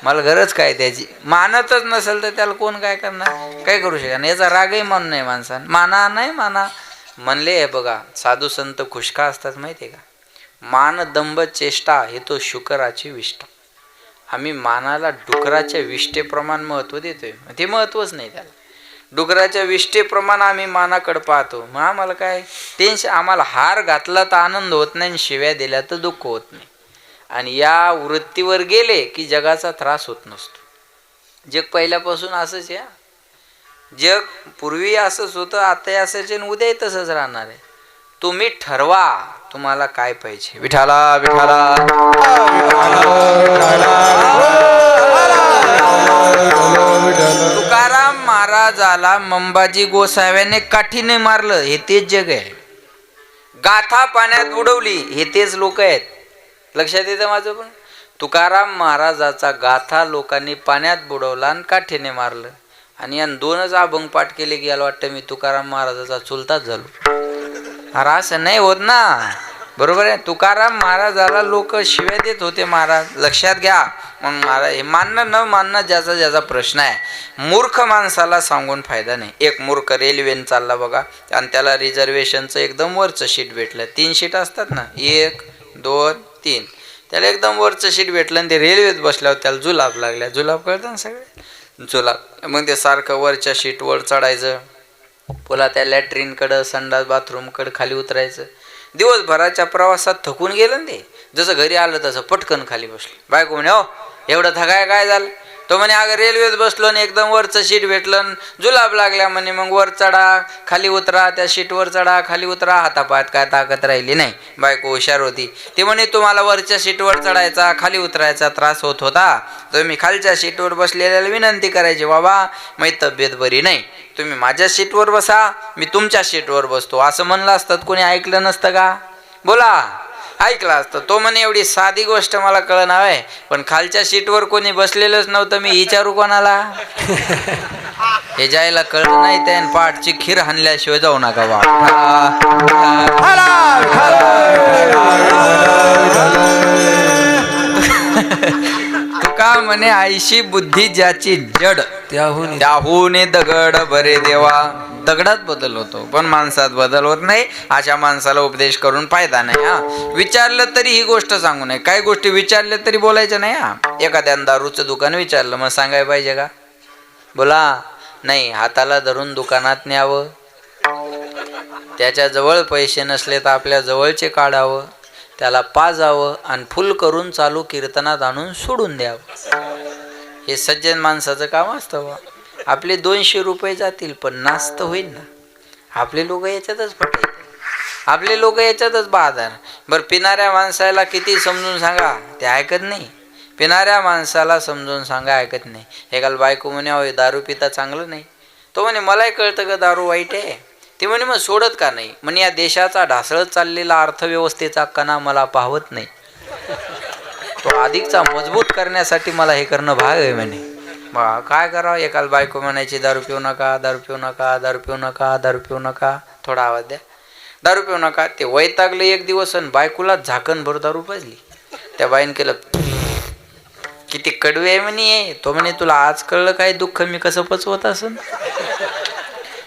मला गरज काय त्याची? मानतच नसेल तर त्याला कोण काय करणार? काय करू शकणार? याचा रागही म्हणून नाही माणसानं. माना नाही माना म्हणले. हे बघा साधू संत खुशका असतात माहिती आहे का? मान दंभ चेष्टा हे तो शुकराची विष्ठा. आम्ही मानाला डुकराच्या विष्ठेप्रमाण महत्त्व देतोय, ते महत्त्वच नाही त्याला. डुकराच्या विष्ठेप्रमाण आम्ही मानाकडे पाहतो. मग आम्हाला काय टेन्शन, आम्हाला हार घातला तर आनंद होत नाही आणि शिव्या दिल्या तर दुःख होत नाही. आणि या वृत्तीवर गेले की जगाचा त्रास होत नसतो. जग पहिल्यापासून असंच आहे. जग पूर्वी असंच होतं, आताही असंच आहे, उद्याही तसंच राहणार आहे. तुम्ही ठरवा तुम्हाला काय पाहिजे. विठाला विठाला तुकाराम महाराजाला मंबाजी गोसाव्याने काठीने मारलं, हे तेच जग आहे. गाथा पाण्यात बुडवली, हे तेच लोक आहेत. लक्षात येतं माझं. पण तुकाराम महाराजाचा गाथा लोकांनी पाण्यात बुडवला आणि काठीने मारलं. आणि या दोनच अभंग पाठ केले की याला वाटतं मी तुकाराम महाराजाचा चुलताच झालो. अरे असं नाही होत ना, बरोबर आहे. तुकाराम महाराजाला लोक शिव्या देत होते महाराज, लक्षात घ्या. मग महाराज हे मानणं न मानणं ज्याचा ज्याचा प्रश्न आहे. मूर्ख माणसाला सांगून फायदा नाही. एक मूर्ख रेल्वेने चालला बघा आणि त्याला रिझर्वेशनचं एकदम वरचं सीट भेटलं. 3 सीट असतात ना, 1 2 3. त्याला एकदम वरचं सीट भेटलं आणि ते रेल्वेत बसल्यावर त्याला जुलाब लागल्या. जुलाब कळतं ना सगळे, जुलाब. मग ते सारखं वरच्या सीटवर चढायचं, पुन्हा त्या लॅट्रिनकडं संडास बाथरूमकडं खाली उतरायचं. दिवसभराच्या प्रवासात थकून गेलं ना ते. जसं घरी आलं तसं पटकन खाली बसलं. बायको म्हणे हो एवढं थकाय काय झालं? तो म्हणे अगं रेल्वेत बसलो आणि एकदम वरचं सीट भेटलं, जुलाब लागल्या म्हणे. मग वर चढा खाली उतरा, त्या सीटवर चढा खाली उतरा, हातापायात काय ताकद राहिली नाही. बायको हुशार होती. ते म्हणे तुम्हाला वरच्या सीटवर चढायचा खाली उतरायचा त्रास होत होता, तर मी खालच्या सीटवर बसलेल्याला विनंती करायची, बाबा माझी तब्येत बरी नाही, तुम्ही माझ्या सीटवर बसा, मी तुमच्या सीटवर बसतो. असं म्हणलं असतं कोणी ऐकलं नसतं का? बोला, ऐकलं असतं. तो म्हणे एवढी साधी गोष्ट मला कळणार आहे, पण खालच्या सीटवर कोणी बसलेलंच नव्हतं, मी विचारू कोणाला? हे जायला कळलं नाही त्याने पाठची खीर हाणल्याशिवाय जाऊ नका बा. तुका म्हणे आईशी बुद्धी ज्याची जड, त्याहून दगड बरे देवा. दगडात बदल होतो पण माणसात बदल होत नाही. अशा माणसाला उपदेश करून फायदा नाही. हा, विचारलं तरी ही गोष्ट सांगू नये. काही गोष्टी विचारल्या तरी बोलायच्या नाही. हा, एखाद्यानं दारूचं दुकान विचारलं मग सांगायला पाहिजे का? बोला नाही. हाताला धरून दुकानात न्यावं, त्याच्याजवळ पैसे नसले तर आपल्या जवळचे काढावं, त्याला पाजावं आणि फुल करून चालू कीर्तनात आणून सोडून द्यावं. हे सज्जन माणसाचं काम असतं. आपले 200 रुपये जातील पण नास्त होईल ना. आपले लोक याच्यातच पटायचे, आपले लोक याच्यातच बहादर. बरं पिणाऱ्या माणसाला किती समजून सांगा ते ऐकत नाही. पिणाऱ्या माणसाला समजून सांगा ऐकत नाही. एकाला बायको म्हणे अहो दारू पिता चांगलं नाही. तो म्हणे मलाही कळतं का दारू वाईट आहे. ती म्हणे मग सोडत का नाही? म्हणे या देशाचा ढासळत चाललेला अर्थव्यवस्थेचा कणा मला पाहत नाही, तो अधिकचा मजबूत करण्यासाठी मला हे करणं भाग आहे म्हणे. बा काय करावं? एकाला बायको म्हणायची दारू पिऊ नका, दारू पिऊ नका, दारू पिऊ नका, दारू पिऊ नका. थोडा आवाज द्या. दारू पिऊ नका. ते वैतागले एक दिवस आणि बायकोला झाकणभर दारू पाजली. त्या बाईन केलं किती कडवे आहे म्हणे. तो म्हणे तुला आज कळलं काय दुःख मी कसं पचवत असन?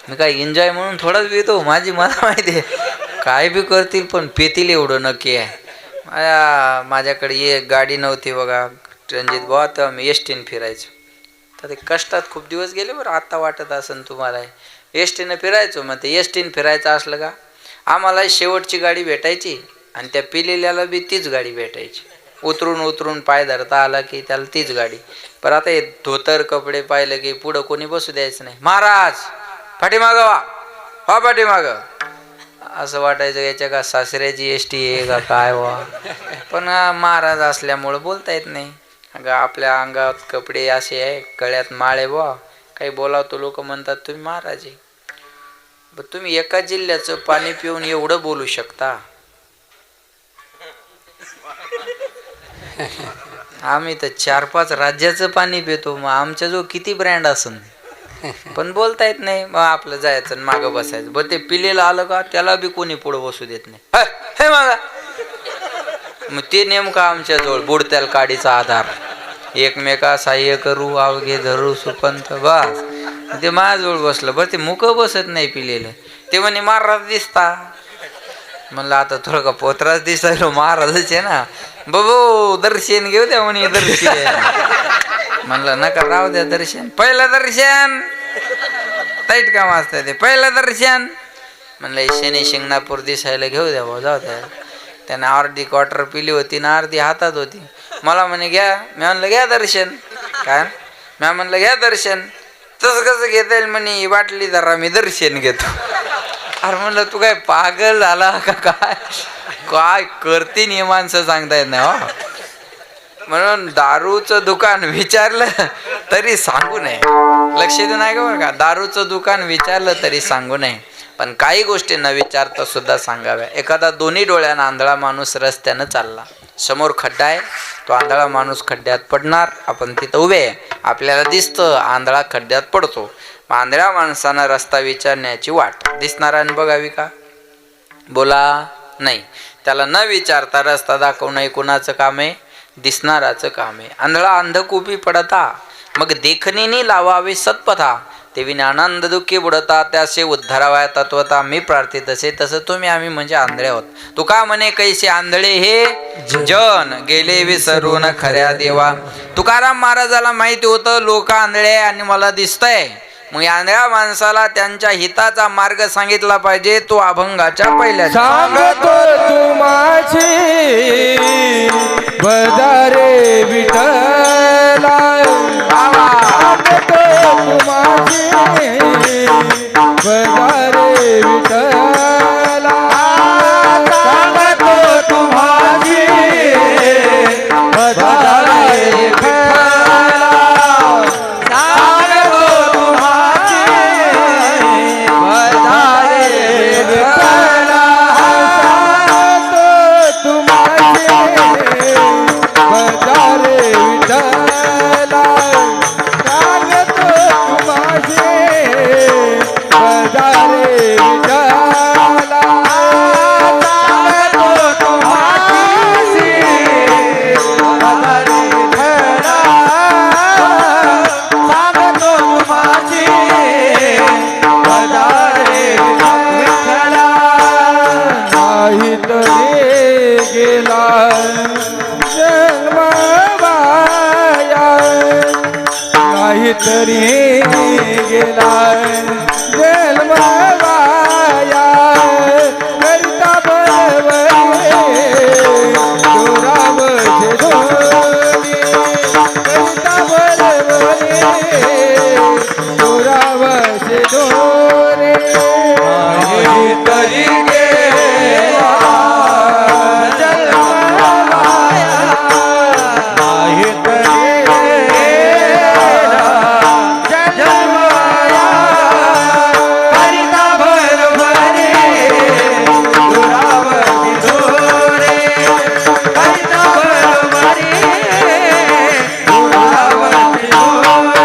मी काय एन्जॉय म्हणून थोडाच पितो, माझी मला माहिती आहे काय बी करतील पण पेतील एवढं नक्की आहे. माझ्याकडे एक गाडी नव्हती बघा रणजित भाऊ, तेव्हा मी एसटीने फिरायचो. तर ते कष्टात खूप दिवस गेले बरं. आता वाटत असेल तुम्हाला एसटीनं फिरायचो. मग ते एसटीनं फिरायचं असलं का आम्हाला शेवटची गाडी भेटायची आणि त्या पिलेल्याला बी तीच गाडी भेटायची. उतरून उतरून पाय धरता आला की त्याला तीच गाडी. पण आता हे धोतर कपडे पाहिलं की पुढं कोणी बसू द्यायचं नाही. महाराज पाठीमागं वा, वा पाठीमागं. असं वाटायचं याच्या का सासऱ्याची एसटी आहे का काय वा. पण महाराज असल्यामुळं बोलता येत नाही. अगं आपल्या अंगात कपडे असे आहे, गळ्यात माळे बुवा, काही बोलावतो लोक म्हणतात तुम्ही महाराज आहे. पण तुम्ही एका जिल्ह्याचं पाणी पिऊन एवढं बोलू शकता? आम्ही तर 4-5 राज्याचं पाणी पितो. मग आमच्याजवळ किती ब्रँड असन पण बोलता येत नाही. मग आपलं जायचं आणि मागं बसायचं. बरं ते पिलेलं आलं का त्याला बी कोणी पुढं बसू देत नाही. हे मागा. मग ते नेमकं आमच्याजवळ बुडत्याल काडीचा आधार. एकमेका सहाय्य करू अवघे धरू सुपंथ बस. ते माझ्याजवळ बसलं. बरं ते मुकं बसत नाही पिलेलं. ते म्हणे महाराज दिसता. म्हणलं आता थोडं का पोत्राच दिसायलो महाराजच आहे ना, बाबू दर्शन घेऊ द्या म्हणे दर्शन. म्हणलं नका राहू द्या दर्शन. पहिलं दर्शन ताईट काम असतं ते, पहिलं दर्शन. म्हणलं शनी शिंगणापूर दिसायला घेऊ द्या भाऊ, जाऊ द्या. त्याने अर्धी क्वार्टर पिली होती ना अर्धी हातात होती. मला म्हणे घ्या. मी म्हणलं घ्या दर्शन. काय मी म्हणलं घ्या दर्शन. तसं कसं घेता येईल म्हणे, बाटली जरा मी दर्शन घेतो. अरे म्हणलं तू काय पागल झाला का काय, काय करते हे माणसं सांगता येत नाही हो. म्हणून दारूचं दुकान विचारलं तरी सांगू नये. लक्ष देऊ नाही का बरं का, दारूचं दुकान विचारलं तरी सांगू नये, पण काही गोष्टी न विचारता सुद्धा सांगाव्या. एखादा दोन्ही डोळ्यानं आंधळा माणूस रस्त्यानं चालला, समोर खड्डा आहे, तो आंधळा माणूस खड्ड्यात पडणार, आपण तिथं उभे आहे, आपल्याला दिसतं आंधळा खड्ड्यात पडतो. आंधळ्या माणसानं रस्ता विचारण्याची वाट दिसणाऱ्याने बघावी का? बोला नाही. त्याला न विचारता रस्ता दाखवणं हे कुणाचं काम आहे? दिसणाराचं काम आहे. आंधळा अंधकूपी पडता मग देखणीनी लावावे सत्पथा, तेवी आनंद दुःखी बुडता त्यासे उद्धारावाया तत्वता. मी प्रार्थित असे तसं तुम्ही आम्ही म्हणजे आंधळे आहोत. तू का म्हणे कैसे आंधळे हे जन गेले विसरून खऱ्या देवा. तुकाराम महाराजाला माहिती होतं लोक आंधळे आणि मला दिसतंय, मग आंधळ्या माणसाला त्यांच्या हिताचा मार्ग सांगितला पाहिजे. तो अभंगाच्या पहिल्या सांगतो तू माझी बजारे विठ्ठला, सांगतो तू माझी बजारे विठ्ठला, सांगतो तू माझी बजारे विठ्ठला, सांगतो तू माझी बजारे विठ्ठला, सांगतो तू माझी बजारे विठ्ठला, सांगतो तू माझी बजारे विठ्ठला, सांगतो तू माझी बजारे विठ्ठला, सांगतो तू माझी बजारे विठ्ठला. नाही तरी गेला जन्म वाया, नाही तरी गेला जन्म वाया, करिता बळवले जोरावचे धोनी, करिता बळवले जोरावचे धोनी. नाही तरी गेला जन्म वाया, नाही तरी गेला जन्म वाया, करिता बळवले जोरावचे धोनी, करिता बळवले जोरावचे धोनी.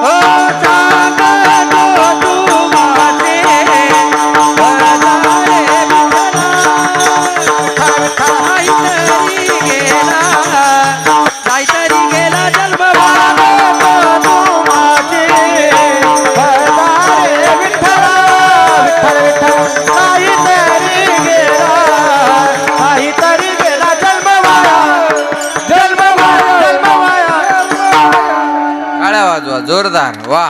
ओ सांगतो तू माझे बजारे विठ्ठला, काहीतरी गेला, काहीतरी गेला जन्म वाया, तू माझे बजारे विठ्ठला, विठ्ठल विठ्ठल, काहीतरी गेला, काहीतरी गेला जन्म वाया, जन्म वाया, जन्म वाया. काळ्या वाजवा जोरदार. वा.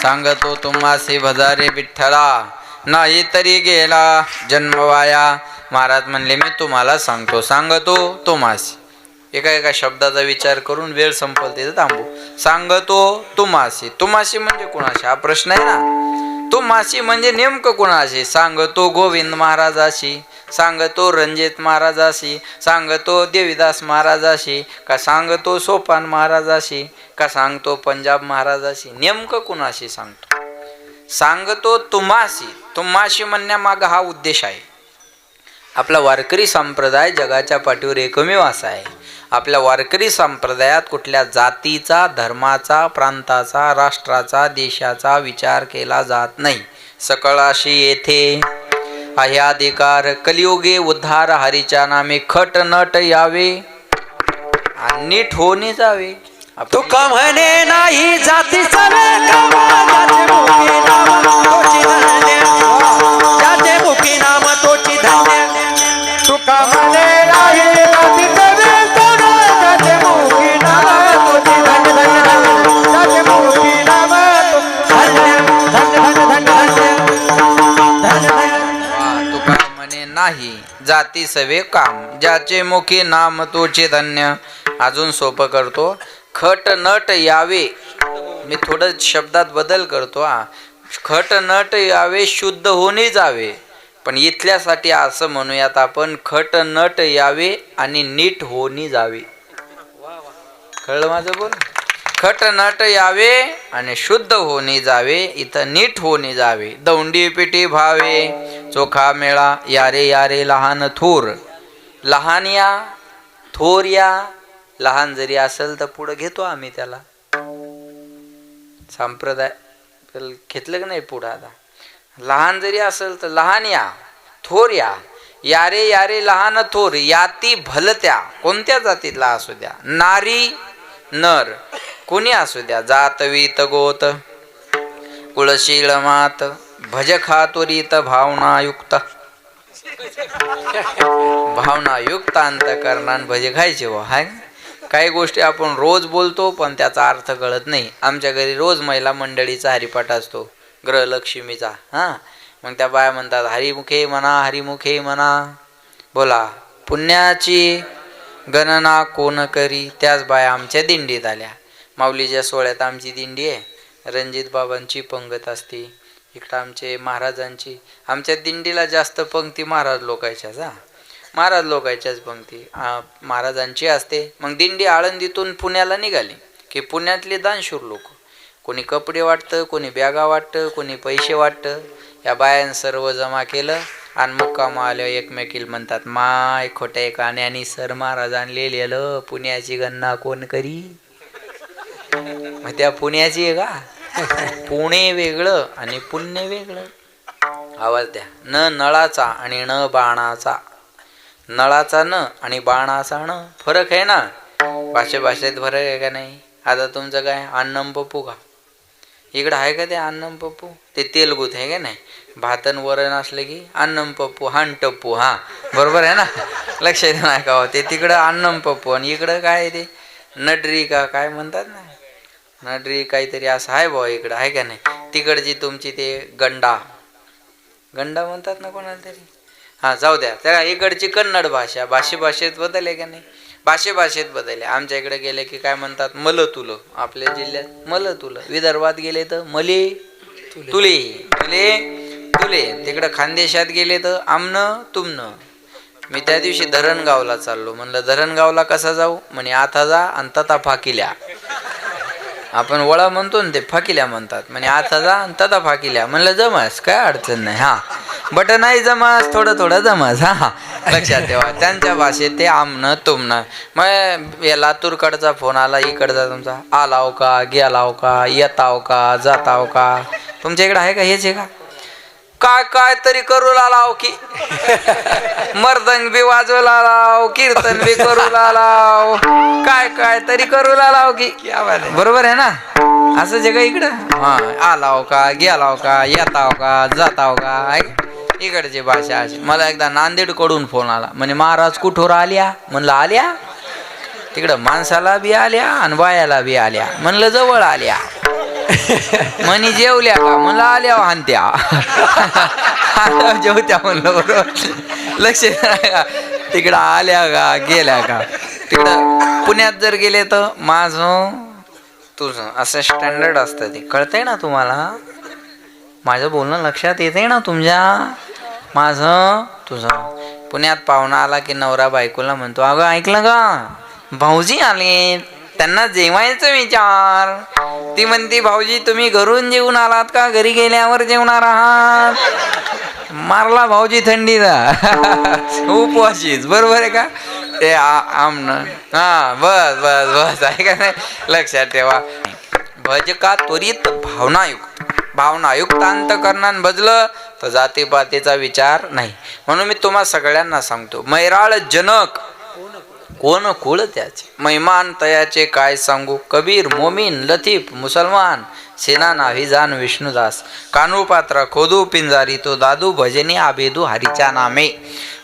सांगतो तुम्हासी भजारे विठ्ठला, नाही तरी गेला जन्म वाया. महाराज म्हणले मी तुम्हाला सांगतो, सांगतो तुम्हासी. एका एका शब्दाचा विचार करून वेळ संपल तिथे थांबू. सांगतो तुम्हासी, तुम्हासी म्हणजे कुणाशी हा प्रश्न आहे ना. तुम्हासी म्हणजे नेमकं कुणाशी? सांगतो गोविंद महाराजाशी, सांगतो रणजित महाराजाशी, सांगतो देवीदास महाराजाशी, का सांगतो सोपान महाराजाशी, का सांगतो पंजाब महाराजाशी? नेमकं कुणाशी सांगतो? सांगतो तुम्हासी. तुम्हाशी म्हणण्यामागं हा उद्देश आहे. आपला वारकरी संप्रदाय जगाच्या पाठीवर एकमेव असा आहे. आपल्या वारकरी संप्रदायात कुठल्या जातीचा, धर्माचा, प्रांताचा, राष्ट्राचा, देशाचा विचार केला जात नाही. सकळाशी येथे आहे अधिकार, कलियुगे उद्धार हरीच्या नामे खट नट यावे आणि नीट होणे जावे. तू का म्हणे नाही जाती सवे ज्याचे मुखी नाम तोची धन्य, ज्याचे मुखी नाम तोची धन्य. नाही जाती सवे काम, ज्याचे मुखी नाम तोचे धन्य. अजून सोपं करतो. खट नट यावे, मी थोडं शब्दात बदल करतो हा. खट नट यावे शुद्ध होणे जावे, पण इथल्यासाठी असं म्हणूयात आपण खट नट यावे आणि नीट होणे जावे. कळलं माझं बोल? खट नट यावे आणि शुद्ध होणे जावे, इथं नीट होणे जावे. दौंडी पिटी भावे चोखा मेळा, यारे यारे लहान थोर. लहान या थोर या, लहान जरी असेल तर पुढं घेतो आम्ही त्याला. संप्रदाय घेतलं का नाही पुढं? आता लहान जरी असेल तर लहान या थोर या, यारे यारे लहान थोर. याती भलत्या, कोणत्या जातीतला असू द्या, नारी नर कोणी असू द्या, जात वीत गोत कुळशीळ मात, भज खातुरीत भावनायुक्त. भावनायुक्त अंतकरणान भजे खायचे व हाय. काही गोष्टी आपण रोज बोलतो पण त्याचा अर्थ कळत नाही. आमच्या घरी रोज महिला मंडळीचा हरिपाठ असतो, ग्रहलक्ष्मीचा. हां, मग त्या बाया म्हणतात हरिमुखे म्हणा, हरिमुखे म्हणा. बोला, पुण्याची गणना कोण करी? त्याच बाया आमच्या दिंडीत आल्या. माऊलीच्या सोहळ्यात आमची दिंडी आहे, रणजित बाबांची पंगत असते, इकडं आमचे महाराजांची. आमच्या दिंडीला जास्त पंक्ती महाराज लोकांच्याच. महाराज लोकांच्याच पंक्ती महाराजांची असते. मग दिंडी आळंदीतून पुण्याला निघाली की पुण्यातले दानशूर लोक, कोणी कपडे वाटतं, कोणी बॅगा वाटतं, कोणी पैसे वाटतं. या बायां सर्व जमा केलं आणि मुक्काम आल्या एकमेकीला म्हणतात, माय खोट्या कान्यानी सर महाराज आणलेलं पुण्याची गणना कोण करी? मग त्या पुण्याची आहे का? पुणे वेगळं आणि पुण्य वेगळं. आवाज द्या. न नळाचा आणि न बाणाचा. नळाचा न आणि बाणाचा न फरक आहे ना. भाषेत फरक आहे का नाही? आता तुमचं काय अन्नम पप्पू का? इकडं आहे का ते अन्नम पप्पू? ते तेलगुत आहे का नाही? भातन वरण असलं की अन्नम पप्पू, हान टप्पू. हा बरोबर आहे ना, लक्षात नाही का? ते तिकडं अन्नम पप्पू आणि इकडं काय ते नडरी का काय म्हणतात ना, नडरी काहीतरी असं आहे भाऊ इकडं, आहे का नाही? तिकडची तुमची ते गंडा म्हणतात ना कोणाला तरी. हा जाऊ द्या. त्या इकडची कन्नड भाषा भाषेत बदल आहे का नाही? भाषेत बदल आहे. आमच्या इकडे गेले की काय म्हणतात, मल तुलं. आपल्या जिल्ह्यात मल तुलं. विदर्भात गेले तर मले तुले, मले तुले. तिकडं खानदेशात गेले तर आमनं तुमनं. मी त्या दिवशी धरणगावला चाललो. म्हणलं धरणगावला कसा जाऊ? म्हणे आता जा आणि तथा फाकिल्या. आपण वळा म्हणतो ना, ते फाकिल्या म्हणतात. म्हणे आता जा आणि तथा फाकिल्या. म्हणलं जमास, काय अडचण नाही. हा बट नाही जमास, थोडं जमास. हा लक्षात ठेवा. त्यांच्या भाषेत ते आमनं तुमनं. मग या लातूरकडचा फोन आला, इकडचा तुमचा आलाव का, गेलाव का, येताव का, जाताव का. तुमच्या इकडे आहे का? हेच आहे का? काय तरी करू लाव की मर्दंग बी वाजवू लाव, कीर्तन बी करू लाव, काय तरी करू लाव की. बरोबर आहे ना? असं जे का इकडं. हा आलाव का, गेलाव का, येताव का, जाताव का. इकडची भाषा अशी. मला एकदा नांदेड कडून फोन आला. म्हणे महाराज कुठोर आल्या? म्हणलं आल्या. तिकडं माणसाला बी आल्या आणि बायाला बी आल्या. म्हणलं जवळ आल्या. म्हणे जेवल्या का? म्हणलं आल्या हानत्या. जेवत्या म्हणलं. बरोबर लक्ष तिकडं आल्या का, गेल्या का. तिकडं पुण्यात जर गेले तर माझं तुझं असं स्टँडर्ड असतं. ते कळतंय ना तुम्हाला? माझं बोलणं लक्षात येते ना तुमच्या? माझं तुझं. पुण्यात पाहुणा आला की नवरा बायकोला म्हणतो, अगं ऐकलं का, भाऊजी आले, त्यांना जेवायचं विचार. ती म्हणते, भाऊजी तुम्ही घरून जेवून आलात का घरी गेल्यावर जेवणार आहात? मारला भाऊजी थंडीचा उपवाशीच. बरोबर आहे का? ते आमनं. हा बस आहे का नाही? लक्षात ठेवा. भज का त्वरित भावनायुक्त अंतकरणान भजलं तर जातीपातीचा विचार नाही. म्हणून मी तुम्हा सगळ्यांना सांगतो, मैराळ जनक कोण कुळ त्याचे, महिमान तयाचे काय सांगू. कबीर, मोमीन, लतीफ, मुसलमान, सेना नावी जान विष्णुदास, कानू पात्रा खोदू पिंजारी, तो दादू भजनी आबेदू हरीच्या नामे.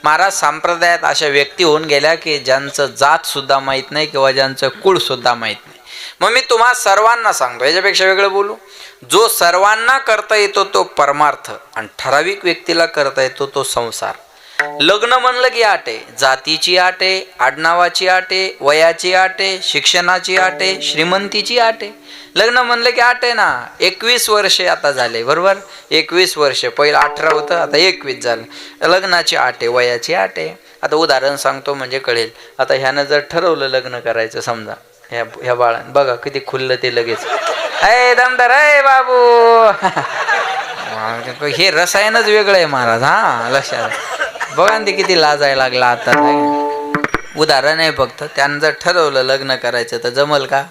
महाराज संप्रदायात अशा व्यक्ती होऊन गेल्या की ज्यांचं जात सुद्धा माहीत नाही किंवा ज्यांचं कुळ सुद्धा माहीत नाही. मग मी तुम्हा सर्वांना सांगतो, याच्यापेक्षा वेगळं बोलू. जो सर्वांना करता येतो तो परमार्थ आणि ठराविक व्यक्तीला करता येतो तो संसार. लग्न म्हणलं की अट आहे, जातीची अट आहे, आडनावाची अट आहे, वयाची अट आहे, शिक्षणाची अट आहे, श्रीमंतीची अट आहे. लग्न म्हणलं की अट आहे ना. 21 वर्षे आता झाले, बरोबर. 21 वर्षे, पहिलं 18 होतं, आता 21 झालं. लग्नाची अट आहे, वयाची अट आहे. आता उदाहरण सांगतो म्हणजे कळेल. आता ह्यानं जर ठरवलं लग्न करायचं, समजा ह्या बाळानं, बघा किती खुललं ते लगेच. अय दमदार, अय बाबू. हे रसायनच वेगळं आहे महाराज. हा, लक्षात बघा ना, ते किती लाजायला लागला आता. उदाहरण आहे फक्त. त्यानं जर ठरवलं लग्न करायचं तर जमल का?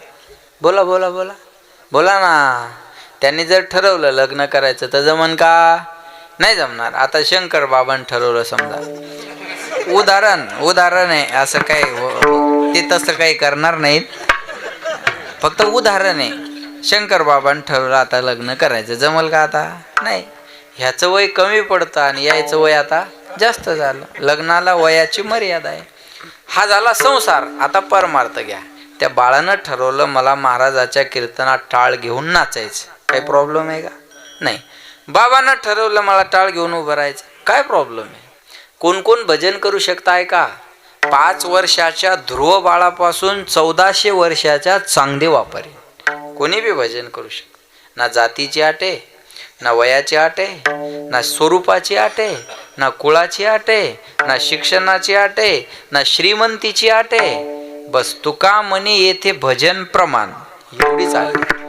बोला बोला बोला बोला ना. त्यांनी जर ठरवलं लग्न करायचं तर जमन का? नाही जमणार. आता शंकर बाबांनी ठरवलं समजा, उदाहरण आहे, असं काही ते तसं काही करणार नाहीत, फक्त उदाहरण आहे. शंकर बाबांनी ठरवलं आता लग्न करायचं, जमल का? आता नाही. ह्याचं वय कमी पडतं आणि यायचं वय आता जास्त झालं. लग्नाला वयाची मर्यादा आहे. हा झाला संसार. आता परमार्थ घ्या. त्या बाळानं ठरवलं मला महाराजाच्या कीर्तनात टाळ घेऊन नाचायचं, काही प्रॉब्लेम आहे का? नाही. बाबांना ठरवलं मला टाळ घेऊन उभं राहायचं, काय प्रॉब्लेम आहे? कोण कोण भजन करू शकताय का? 5 वर्षाच्या ध्रुव बाळापासून 1400 वर्षाच्या चांगदे वापरे कोणी बी भजन करू शकत. ना जातीची अट आहे, ना वयाची अट आहे, ना स्वरूपाची अट आहे, ना कुळाची अट आहे, ना शिक्षणाची अट आहे, ना श्रीमंतीची अट आहे. बस तुका म्हणे येथे भजन प्रमाण, एवढीच अट आहे.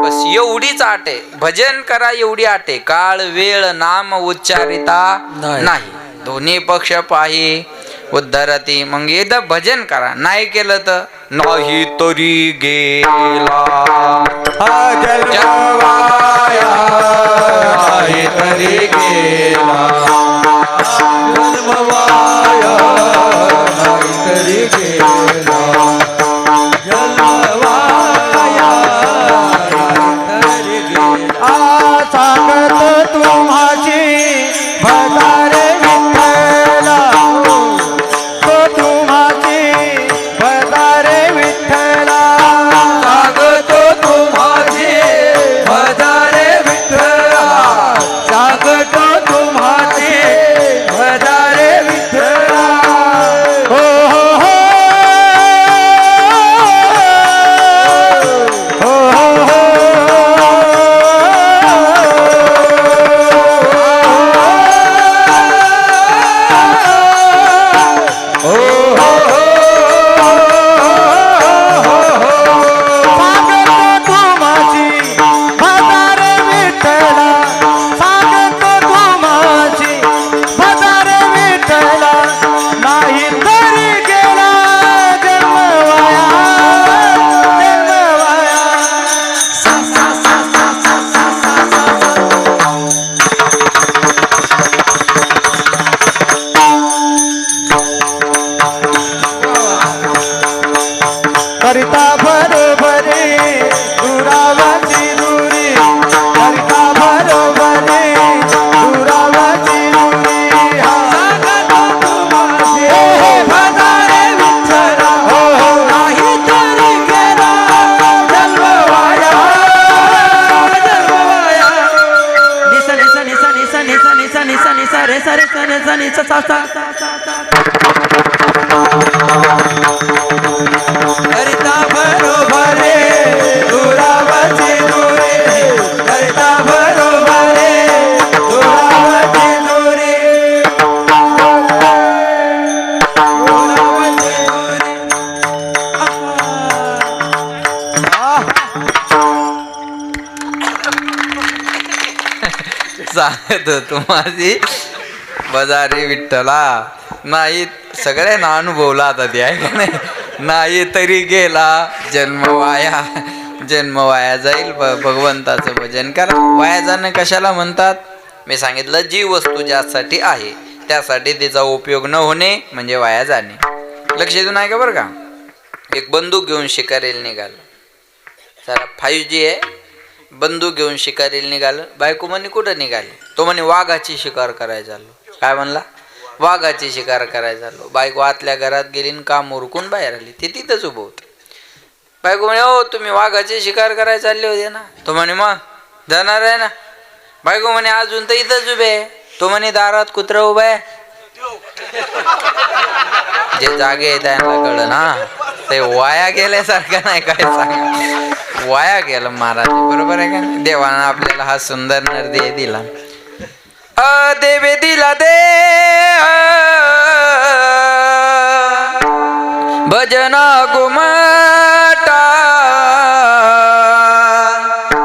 बस एवढीच अट आहे. भजन करा एवढी अट आहे. काळ वेळ नाम उच्चारिता नाही, दोन्ही पक्ष पाही उद्धरती. मग एकदा भजन करा, नाही केलं तर नाही तरी गेला जन्मवाया, नाही तरी गेला जन्मवाया, नाही तरी गेला जन्मवाया, नाही तरी गेला. सांगत तुम्हाची भजारे विठ्ठला, तो तुम्हाची भजारे विठ्ठला. सांगतो तुम्हाची भजारे विठ्ठला, सांगतो तुम्हाची भजारे विठ्ठला. हो हो हो हो हो करिता बरोबरे दुरावाची दुरी, करिता बरोबरे दुरावाची दुरी. सांगतो तुम्हाची भजारे विठ्ठला, नाही तरी गेला जन्मवाया, जन्मवाया. निसा निसा निसा निसा निसा निसा निसा निसा रे सा रे सा रे सा निसा सा सा सा सा. करिता बरोबरे दुरावाची दुरी, करिता बरोबरे दुरावाची दुरी, दुरावाची दुरी. सांगतो तुम्हाची बजारी विठ्ठला, नाही सगळ्यांना अनुभवला आता ते, आहे का नाही? नाही तरी गेला जन्म वाया, जन्म वाया जाईल. भगवंताचं भजन करा. वाया जाणं कशाला म्हणतात? मी सांगितलं, जी वस्तू ज्यासाठी आहे त्यासाठी तिचा उपयोग न होणे म्हणजे वाया जाणे. लक्ष देऊन आहे का बरं का? एक बंदूक घेऊन शिकारीला निघालं, जरा 5G आहे. बंदूक घेऊन शिकारीला निघालं. बायको म्हणे कुठं निघाले? तो म्हणे वाघाची शिकार करायला चाललो. काय म्हणला? वाघाची शिकार करायला चाललो. बायको आतल्या घरात गेली आणि काम उरकून बाहेर आली. ते तिथंच उभं होतं. बायको म्हणे, हो तुम्ही वाघाची शिकार करायला चालले होते ना? तो म्हणे मग जाणार आहे ना. बायको म्हणे अजून तर इथंच उभे आहे. तो म्हणे दारात कुत्रा उभा आहे. जे जागे आहे त्यांना कळलं ना, ते वाया गेल्यासारखं नाही काय सांगा, वाया गेलं महाराज. बरोबर आहे का? देवानं आपल्याला हा सुंदर नरदेह दिला. देवे दिला दे भजना गुमटा,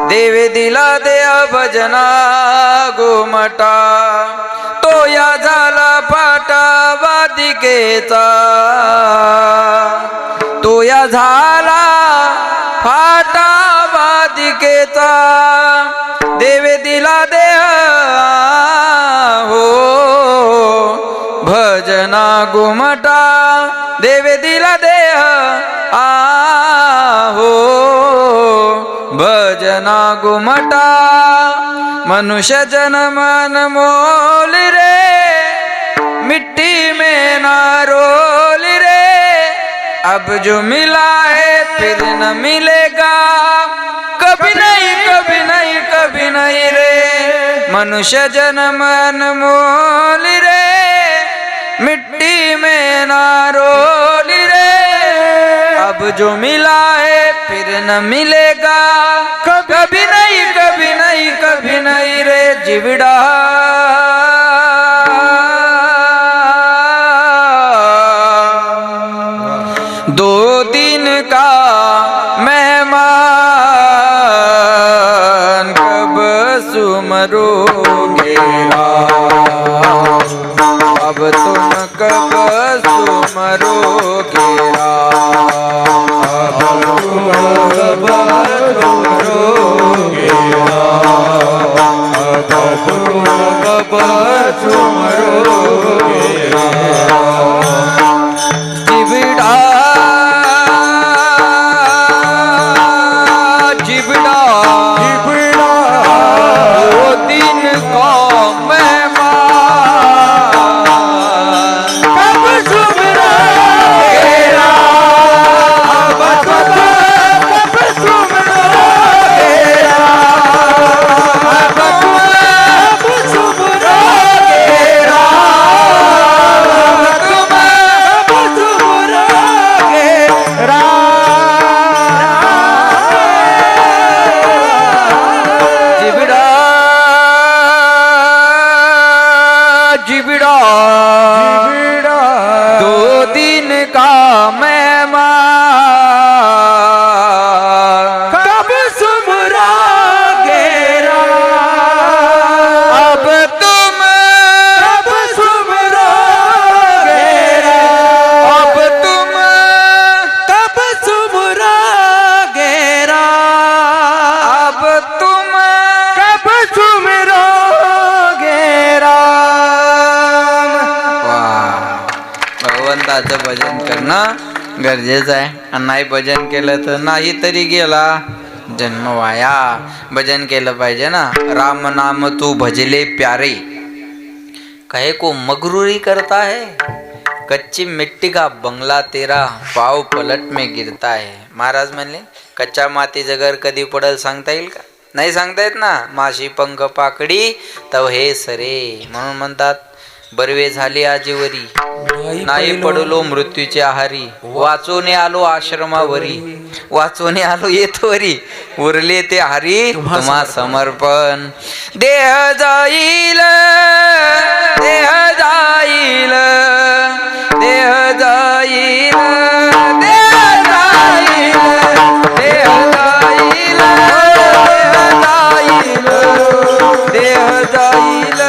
देवे दिला दे भजना गुमटा, तो या झाला फाटा वादिकेचा, तो या झाला फाटा वादिकेचा, देवे दिला दे हो भजना गुमटा, देवे दिला देह हो भजना गुमटा, मनुष्य जन्म अनमोल रे, मिट्टी में ना रोल रे, अब जो मिला है फिर न मिलेगा, कभी नहीं कभी नहीं कभी नहीं रे, मनुष्य जन्म अनमोल रे, मिट्टी में ना रोल रे, अब जो मिला है फिर न मिलेगा, कभी नहीं कभी नहीं कभी नहीं रे जिवड़ा। दो दिन का मेहमान कब सुमरोगे राम, अब तुम कब सुमरोगे राम, अब तुम कब सुमरोगे राम, अब तुम कब सुमरोगे राम, जिबड़ा जिबड़ा जिबड़ा वो दिन का भजन करणं गरजेचं आहे. आणि नाही भजन केलं तर नाही तरी गेला जन्म वाया. भजन केलं पाहिजे ना. राम नाम तू भजले प्यारे, कहे को मगरूरी करता है, कच्ची मिट्टी का बंगला तेरा पाव पलट में गिरता है. महाराज म्हणले कच्च्या मातीचं घर कधी पडल सांगता येईल का? नाही सांगता येत ना. माशी पंख पाकडी तव हे सरे, म्हणून म्हणतात बरवे झाले आजीवरी, नाही पडलो मृत्यूच्या आहारी, वाचोने आलो आश्रमावरी, वाचोने आलो येतोवरी, उरले ते हरी तुम्हा समर्पण. देह जाईल देह जाईल देह जाईल देह जाईल देह जाईल देह जाईल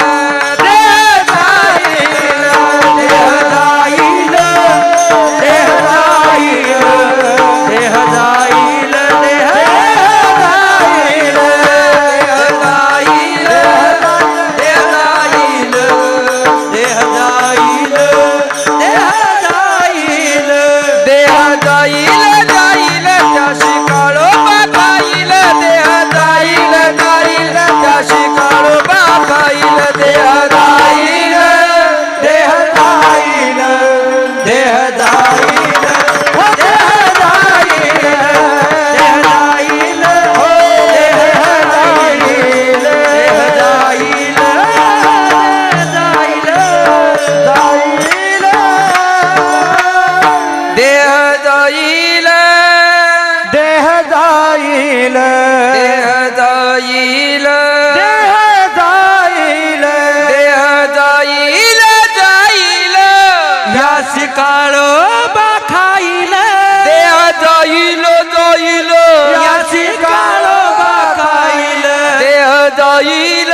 जाईल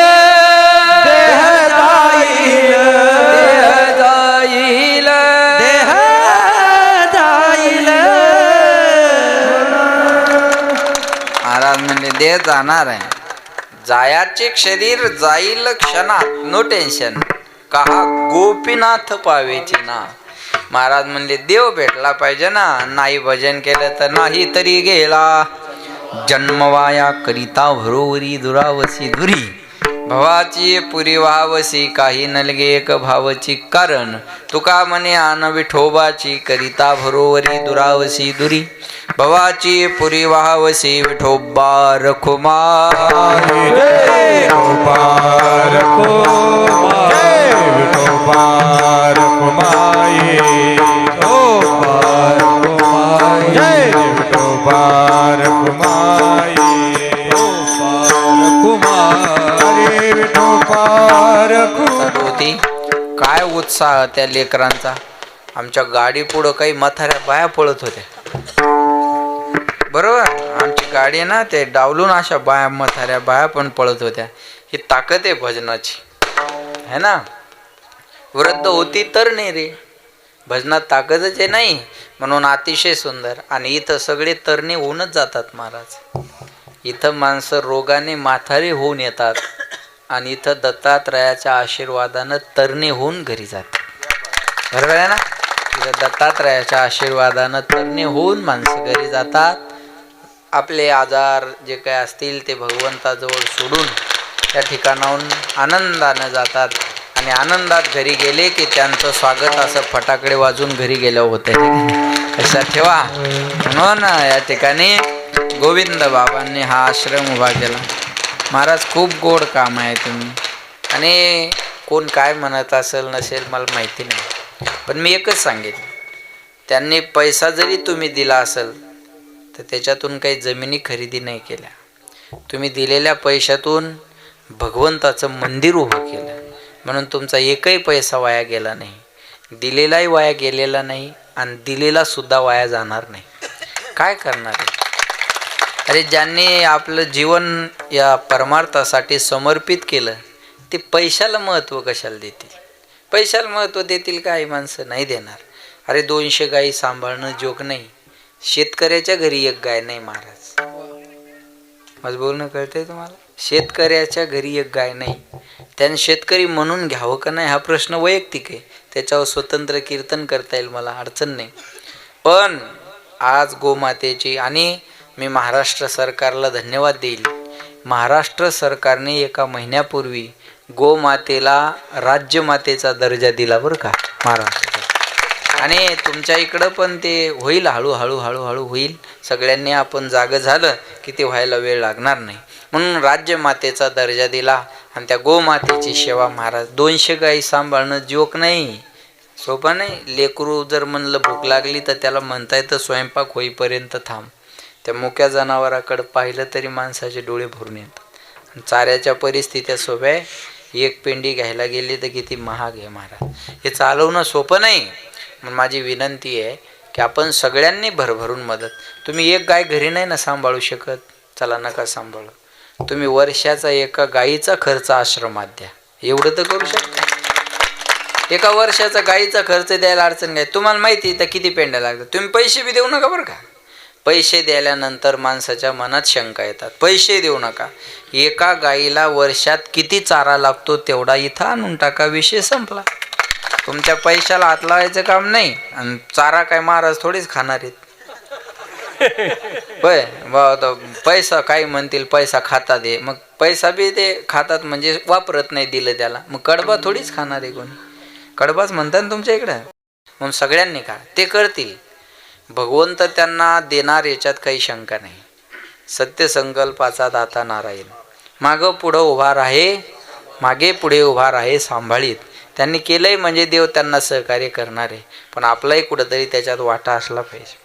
देह जाईल देह जाईल देह जाईल महाराज म्हणले देह जाणार आहे, जायाचे शरीर जाईल क्षणात, नो टेन्शन, कहा गोपीनाथ पावेची ना. महाराज म्हणले देव भेटला पाहिजे ना, नाही भजन केलं तर नाही तरी गेला. जन्मवाया करिता भरोवरी दुरावसी दुरी, भवाची पुरी व्हावसी काही नलगे एक भावची. कारण तुका म्हणे आन विठोबाची करिता भरोवरी दुरावसी दुरी, भवाची पुरी व्हावसी विठोबा रखुमाई. विठोबा रखुमाई, जय विठोबा रखुमाई, अरे विठोबा होती काय उत्साह त्या लेकरांचा. आमच्या गाडी पुढं काही म्हाताऱ्या बाया पळत होत्या, बरोबर. आमची गाडी ना ते डावलून अशा बाया म्हाताऱ्या बाया पण पळत होत्या. ही ताकद आहे भजनाची, है ना. वृद्ध होती तर नाही रे, भजनात ताकदच आहे नाही, म्हणून अतिशय सुंदर. आणि इथं सगळे तरणे होऊनच जातात महाराज. इथं माणसं रोगाने म्हातारे होऊन येतात आणि इथं दत्तात्रयाच्या आशीर्वादानं तरणे होऊन घरी जातात, बरोबर आहे ना. इथं दत्तात्रयाच्या आशीर्वादानं तरणे होऊन माणसं घरी जातात. आपले आजार जे काय असतील ते भगवंताजवळ सोडून त्या ठिकाणाहून आनंदानं जातात. आणि आनंदात घरी गेले की त्यांचं स्वागत असं फटाकडे वाजून घरी गेल्यावर होतं. लक्षात ठेवा. म्हणून या ठिकाणी गोविंद बाबांनी हा आश्रम उभा केला. महाराज खूप गोड काम आहे तुम्ही. आणि कोण काय म्हणत असेल नसेल मला माहिती नाही, पण मी एकच सांगेन, त्यांनी पैसा जरी तुम्ही दिला असेल तर त्याच्यातून काही जमिनी खरेदी नाही केल्या. तुम्ही दिलेल्या पैशातून भगवंताचं मंदिर उभं केलं, म्हणून तुमचा एकही पैसा वाया गेला नाही, दिलेलाही वाया गेलेला नाही आणि दिलेला सुद्धा वाया जाणार नाही. काय करणार आहे? अरे ज्यांनी आपलं जीवन या परमार्थासाठी समर्पित केलं ते पैशाला महत्त्व कशाला देतील? पैशाला महत्त्व देतील काही माणसं नाही देणार. अरे 200 गायी सांभाळणं जोक नाही. शेतकऱ्याच्या घरी एक गाय नाही महाराज. माझं बोलणं कळतंय तुम्हाला? शेतकऱ्याच्या घरी एक गाय नाही. त्याने शेतकरी म्हणून घ्यावं का नाही हा प्रश्न वैयक्तिक आहे, त्याच्यावर स्वतंत्र कीर्तन करता येईल, मला अडचण नाही. पण आज गोमातेची, आणि मी महाराष्ट्र सरकारला धन्यवाद देईल. महाराष्ट्र सरकारने एका महिन्यापूर्वी गोमातेला राज्यमातेचा दर्जा दिला बरं का महाराष्ट्रात. आणि तुमच्या इकडं पण ते होईल, हळूहळू हळूहळू होईल. सगळ्यांनी आपण जागं झालं की ते व्हायला वेळ लागणार नाही. म्हणून राज्यमातेचा दर्जा दिला. आणि त्या गोमातेची सेवा महाराज. 200 गायी सांभाळणं जोक नाही, सोपं नाही. लेकरू जर म्हणलं भूक लागली तर त्याला म्हणता येतं स्वयंपाक होईपर्यंत थांब. त्या मुक्या जनावराकडं पाहिलं तरी माणसाचे डोळे भरून येतात. चाऱ्याच्या परिस्थित्या सोप्या आहे. एक पेंडी घ्यायला गेली तर किती महाग आहे महाराज. हे चालवणं सोपं नाही. म्हणून माझी विनंती आहे की आपण सगळ्यांनी भरभरून मदत. तुम्ही एक गाय घरी नाही ना सांभाळू शकत, चला नका सांभाळू. तुम्ही वर्षाचा एका गायीचा खर्च आश्रमात द्या, एवढं तर करू शकता. एका वर्षाचा गायीचा खर्च द्यायला अडचण काय? तुम्हाला माहिती तर किती पेंड्या लागतात. तुम्ही पैसे बी देऊ नका बरं का. पैसे द्यायल्यानंतर माणसाच्या मनात शंका येतात. पैसे देऊ नका. एका गायीला वर्षात किती चारा लागतो तेवढा इथं आणून टाका, विषय संपला. तुमच्या पैशाला हात लावायचं काम नाही. आणि चारा काय महाराज थोडीच खाणार आहेत. होय पैसा काही म्हणतील पैसा खातात आहे, मग पैसा बी ते खातात म्हणजे वापरत नाही दिलं त्याला, मग कडबा थोडीच खाणार आहे कोणी. कडबाच म्हणतात ना तुमच्या इकडं. मग सगळ्यांनी का ते करतील. भगवंत त्यांना देणार याच्यात काही शंका नाही. सत्य संकल्पाचा दाता नारायण. मागं पुढं उभा राहे, मागे पुढे उभा राहे सांभाळीत. त्यांनी केलंय म्हणजे देव त्यांना सहकार्य करणार आहे. पण आपलाही कुठंतरी त्याच्यात वाटा असला पाहिजे,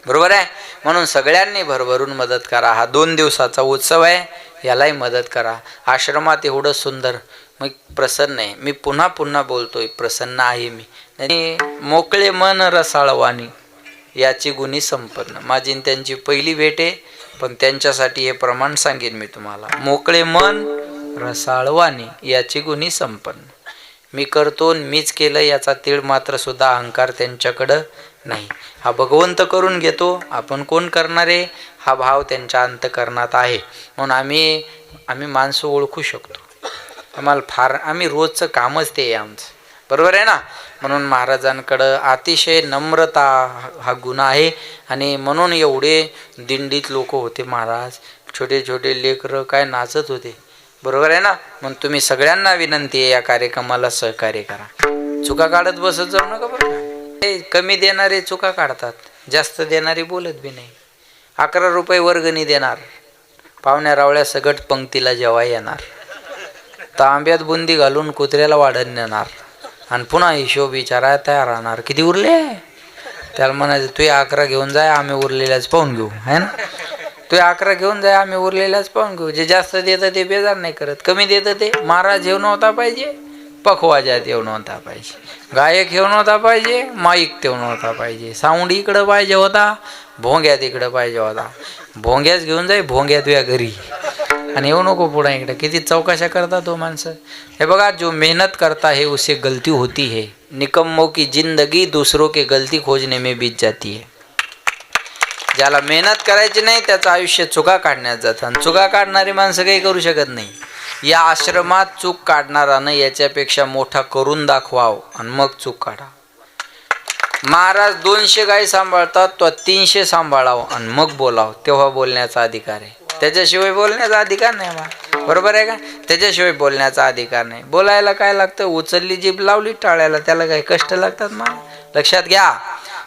बरोबर आहे. म्हणून सगळ्यांनी भरभरून मदत करा. हा 2 दिवसाचा उत्सव आहे, यालाही मदत करा. आश्रमात एवढं सुंदर, मग प्रसन्न आहे. मी पुन्हा पुन्हा बोलतोय, प्रसन्न आहे मी. आणि मोकळे मन रसाळवाणी याची गुणी संपन्न. माझी त्यांची पहिली भेट आहे, पण त्यांच्यासाठी हे प्रमाण सांगेन मी तुम्हाला. मोकळे मन रसाळवाणी याची गुणी संपन्न. मी करतो मीच केलं याचा तीळ मात्र सुद्धा अहंकार त्यांच्याकडं नाही. हा भगवंत करून घेतो, आपण कोण करणारे हा भाव त्यांच्या अंतःकरणात आहे. म्हणून आम्ही माणसं ओळखू शकतो. आम्हाला फार आम्ही रोजचं कामच ते आहे आमचं, बरोबर आहे ना. म्हणून महाराजांकडं अतिशय नम्रता हा गुण आहे. आणि म्हणून एवढे दिंडीत लोक होते महाराज, छोटे छोटे लेकरं काय नाचत होते, बरोबर आहे ना. मग तुम्ही सगळ्यांना विनंती आहे या कार्यक्रमाला सहकार्य करा. चुका काढत बसत जाऊ नका बरं का. ते कमी देणारे चुका काढतात, जास्त देणारे बोलत बी नाही. 11 रुपये वर्गणी देणार, पाहुण्या रावळ्या सगट पंक्तीला जेव्हा येणार, तांब्यात बुंदी घालून कुत्र्याला वाढत नेणार आणि पुन्हा हिशोब विचारायला तयार राहणार. किती उरले त्याला म्हणायचं तू 11 घेऊन जाय, आम्ही उरलेल्याच पाहून घेऊ, आहे ना. तू 11 घेऊन जाय, आम्ही उरलेल्याच पाहून घेऊ. जे जास्त देतं ते बेजार नाही करत, कमी देतं ते महाराज येऊ नव्हता पाहिजे, पखवाजात येऊ नव्हता पाहिजे, गायक येऊ नव्हता पाहिजे, माईक तेऊ नव्हता पाहिजे, साऊंड इकडं पाहिजे होता, भोंग्यात इकडं पाहिजे होता. भोंग्याच घेऊन जाय, भोंग्यात तुझ्या घरी, आणि येऊ नको पुढे इकडे. किती चौकशा करतात तो माणसं. हे बघा, जो मेहनत करता है उसे गलती होती है, निकम्मों की जिंदगी दूसरों के गलती खोजने में बीत जाती है. ज्याला मेहनत करायची नाही त्याचं आयुष्य चुका काढण्यात जातं, आणि चुका काढणारी माणसं काही करू शकत नाही. या आश्रमात चूक काढणारानं याच्यापेक्षा मोठा करून दाखवाव आणि मग चूक काढा. महाराज 200 गाई सांभाळतात, तो 300 सांभाळावं आणि मग बोलावं, तेव्हा बोलण्याचा अधिकार आहे. त्याच्याशिवाय बोलण्याचा अधिकार नाही बा, बरोबर आहे का. त्याच्याशिवाय बोलण्याचा अधिकार नाही. बोलायला काय लागतं, उचलली जीभ लावली टाळ्याला, त्याला काही कष्ट लागतात मा. लक्षात घ्या,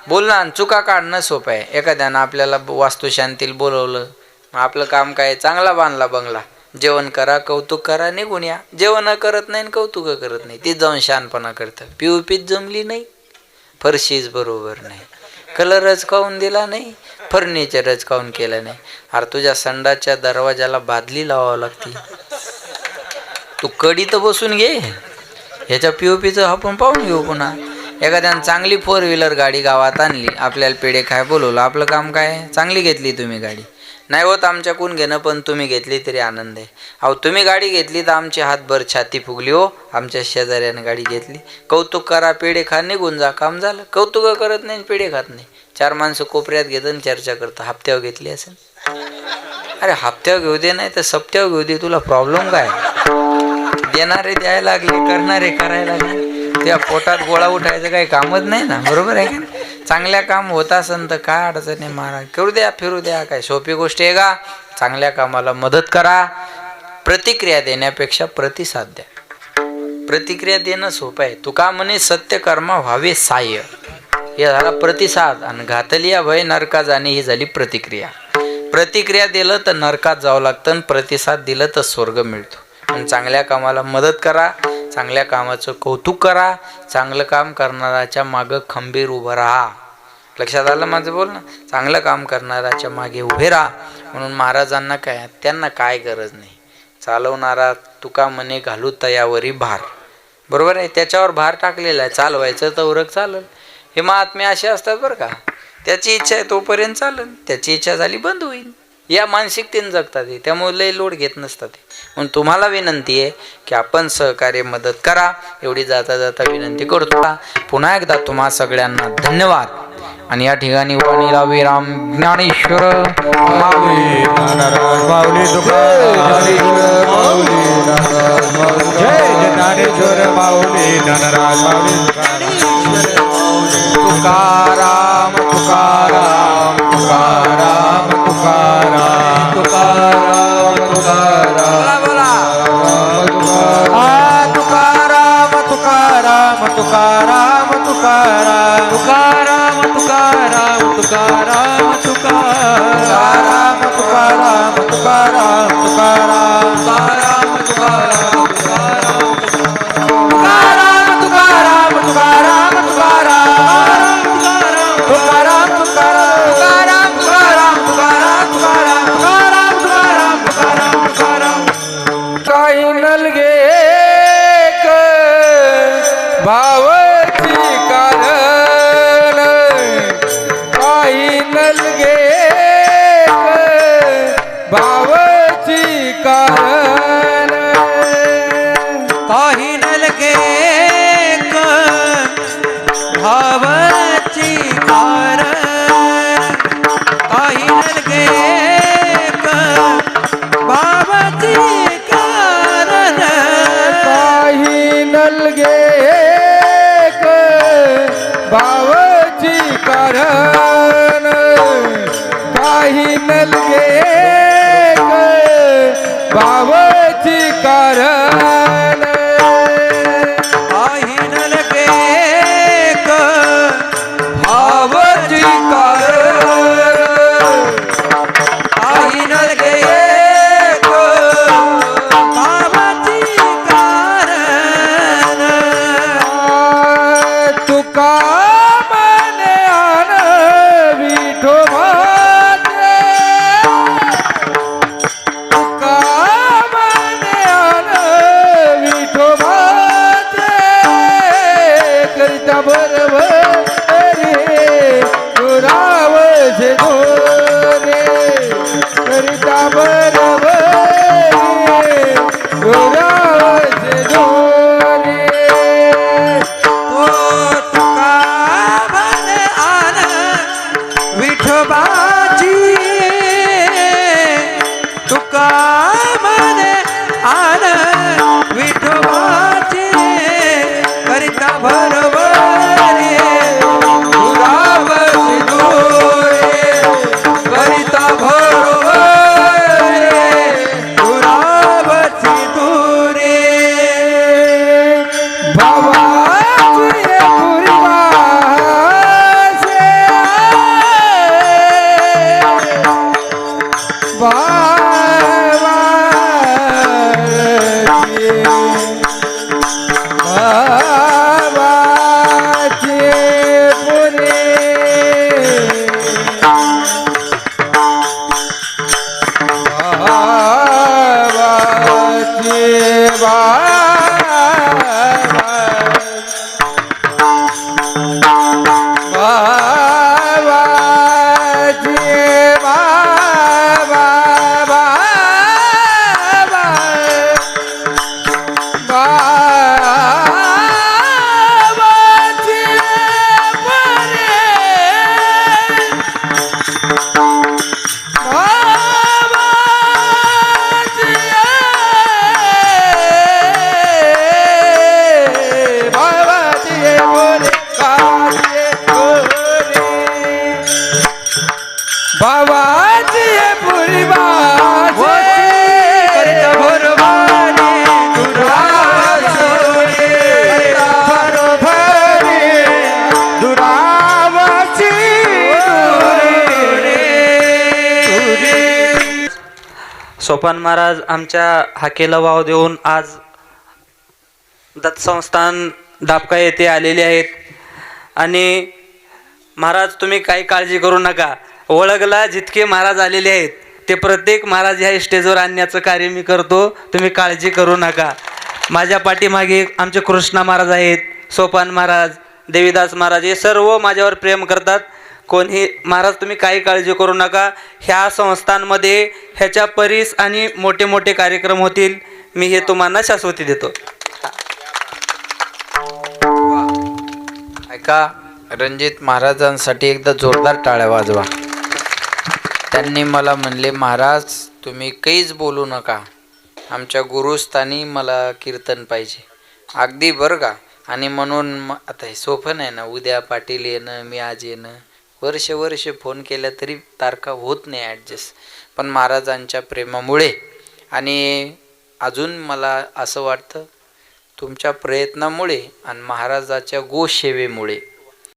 बोलणं आणि चुका काढणं सोपं आहे. एखाद्यानं आपल्याला वास्तुशांतीला बोलवलं, आपलं काम काय, चांगला बांधला बंगला, जेवण करा, कौतुक करा, निघून या. जेवण करत नाही, कौतुक करत नाही, तीच जाऊन शहाणपणा करतं. पिऊपीत जमली नाही, फरशीच बरोबर नाही, कलरच खाऊन दिला नाही, फर्निचरच खाऊन केलं नाही. अरे तुझ्या संडाच्या दरवाजाला बादली लावावं लागते, तू कडी तर बसून घे. ह्याच्या पिओपीचं आपण पाहून घेऊ. पुन्हा एखाद्यानं चांगली 4 व्हीलर गाडी गावात आणली, आपल्याला पेढे खाय बोलवलं, आपलं काम काय, चांगली घेतली तुम्ही गाडी, नाही होत आमच्याकडून घेणं, पण तुम्ही घेतली तरी आनंद आहे. अहो तुम्ही गाडी घेतली तर आमची हातभर छाती फुगली हो, आमच्या शेजाऱ्याने गाडी घेतली. कौतुक करा, पेढे खा, निघून जा, काम झालं. कौतुक करत नाही, पेढे खात नाही. 4 माणसं कोपऱ्यात घेतात, चर्चा करतात, हप्त्यावर घेतली असेल. अरे हप्त्यावर घेऊ दे, नाही तर सप्त्यावर घेऊ दे, तुला प्रॉब्लेम काय. देणारे द्यायला लागले, करणारे करायला लागले, त्या पोटात गोळा उठायचं काही कामच नाही ना, बरोबर आहे का. चांगल्या काम होत असेल तर काय अडचण आहे महाराज, करू द्या, फिरू द्या, काय सोपी गोष्ट आहे का. चांगल्या कामाला मदत करा. प्रतिक्रिया देण्यापेक्षा प्रतिसाद द्या. प्रतिक्रिया देणं सोपं आहे. तुका म्हणे सत्यकर्मा व्हावे सहाय्य, हे झाला प्रतिसाद. आणि घातलिया भय नरका जाणे ही झाली प्रतिक्रिया. प्रतिक्रिया दिलं तर नरकात जावं लागतं, आणि प्रतिसाद दिलं तर स्वर्ग मिळतो. आणि चांगल्या कामाला मदत करा, चांगल्या कामाचं कौतुक करा, चांगलं काम करणाऱ्याच्या मागं खंबीर उभं राहा. लक्षात आलं माझं बोल ना. चांगलं काम करणाऱ्याच्या मागे उभे राहा. म्हणून महाराजांना काय, त्यांना काय गरज नाही. चालवणारा तुका म्हणे घालू तयावरी भार, बरोबर आहे, त्याच्यावर भार टाकलेला आहे, चालवायचं तर उरक चालल. हे महात्मे असे असतात बरं का. त्याची इच्छा आहे तोपर्यंत चालन, त्याची इच्छा झाली बंद होईल, या मानसिकतेने जगतात. त्यामुळे लय लोड घेत नसतात. म्हणून तुम्हाला विनंती आहे की आपण सहकार्य मदत करा, एवढी जाता जाता विनंती करतो. पुन्हा एकदा तुम्हा सगळ्यांना धन्यवाद. आणि या ठिकाणी वाणीला विराम. ज्ञानेश्वर माऊली ज्ञानेश्वर माऊली धनराज माऊली तुकाराम तुकाराम तुकाराम तुकाराम तुकाराम तुकाराम तुकाराम तुकाराम तुकाराम तुकाराम तुकाराम तुकाराम तुकाराम तुकाराम तुकाराम तुकाराम तुकाराम तुकाराम तुकाराम काही नलगे भावची कारण काही नलगे भावची कारण नलगे एक भावची कारण काही नलगे एक भावची कारण काही नलगे एक भावची कारण काही नलगे एक भावची कारण तुका मने आन विठोबाचे तुका मने आन विठोबाचे करिता बरोबर रे दुरावचे दोरे करिता बरोबर रे दुरावचे दोरे तो तुका म्हणे आन विठोबाची तुका म्हणे आन विठोबाची करिता भरभरे दुरावची दोरे करिता भरभरे दुरावची दोरे भावाचे पूर्वाचे भावाचे पुरे भावाचे बाबाजी पुरी करिता भरभरे सोपान महाराज आमच्या हाकेला वाव देऊन आज दत्त संस्थान दापका येथे आलेले आहेत. आणि महाराज तुम्ही काही काळजी करू नका. ओळखला जितके महाराज आलेले आहेत ते प्रत्येक महाराज ह्या स्टेजवर आणण्याचं कार्य मी करतो. तुम्ही काळजी करू नका. माझ्या पाठीमागे आमचे कृष्णा महाराज आहेत, सोपान महाराज, देवीदास महाराज, हे सर्व माझ्यावर प्रेम करतात. कोणी महाराज तुम्ही काही काळजी करू नका. ह्या संस्थांमध्ये ह्याच्या परीस आणि मोठे मोठे कार्यक्रम होतील. मी हे तुम्हाला शाश्वती देतो. ऐका, रणजित महाराजांसाठी एकदा जोरदार टाळ्या वाजवा. त्यांनी मला म्हणले, महाराज तुम्ही काहीच बोलू नका, आमच्या गुरुस्थानी मला कीर्तन पाहिजे. अगदी बरं का. आणि म्हणून आता हे सोपं नाही ना, उद्या पाटील येणं, मी आज येणं, वर्ष फोन केल्या तरी तारखा होत नाही ॲडजस्ट. पण महाराजांच्या प्रेमामुळे आणि अजून मला असं वाटतं तुमच्या प्रयत्नामुळे आणि महाराजाच्या गोसेवेमुळे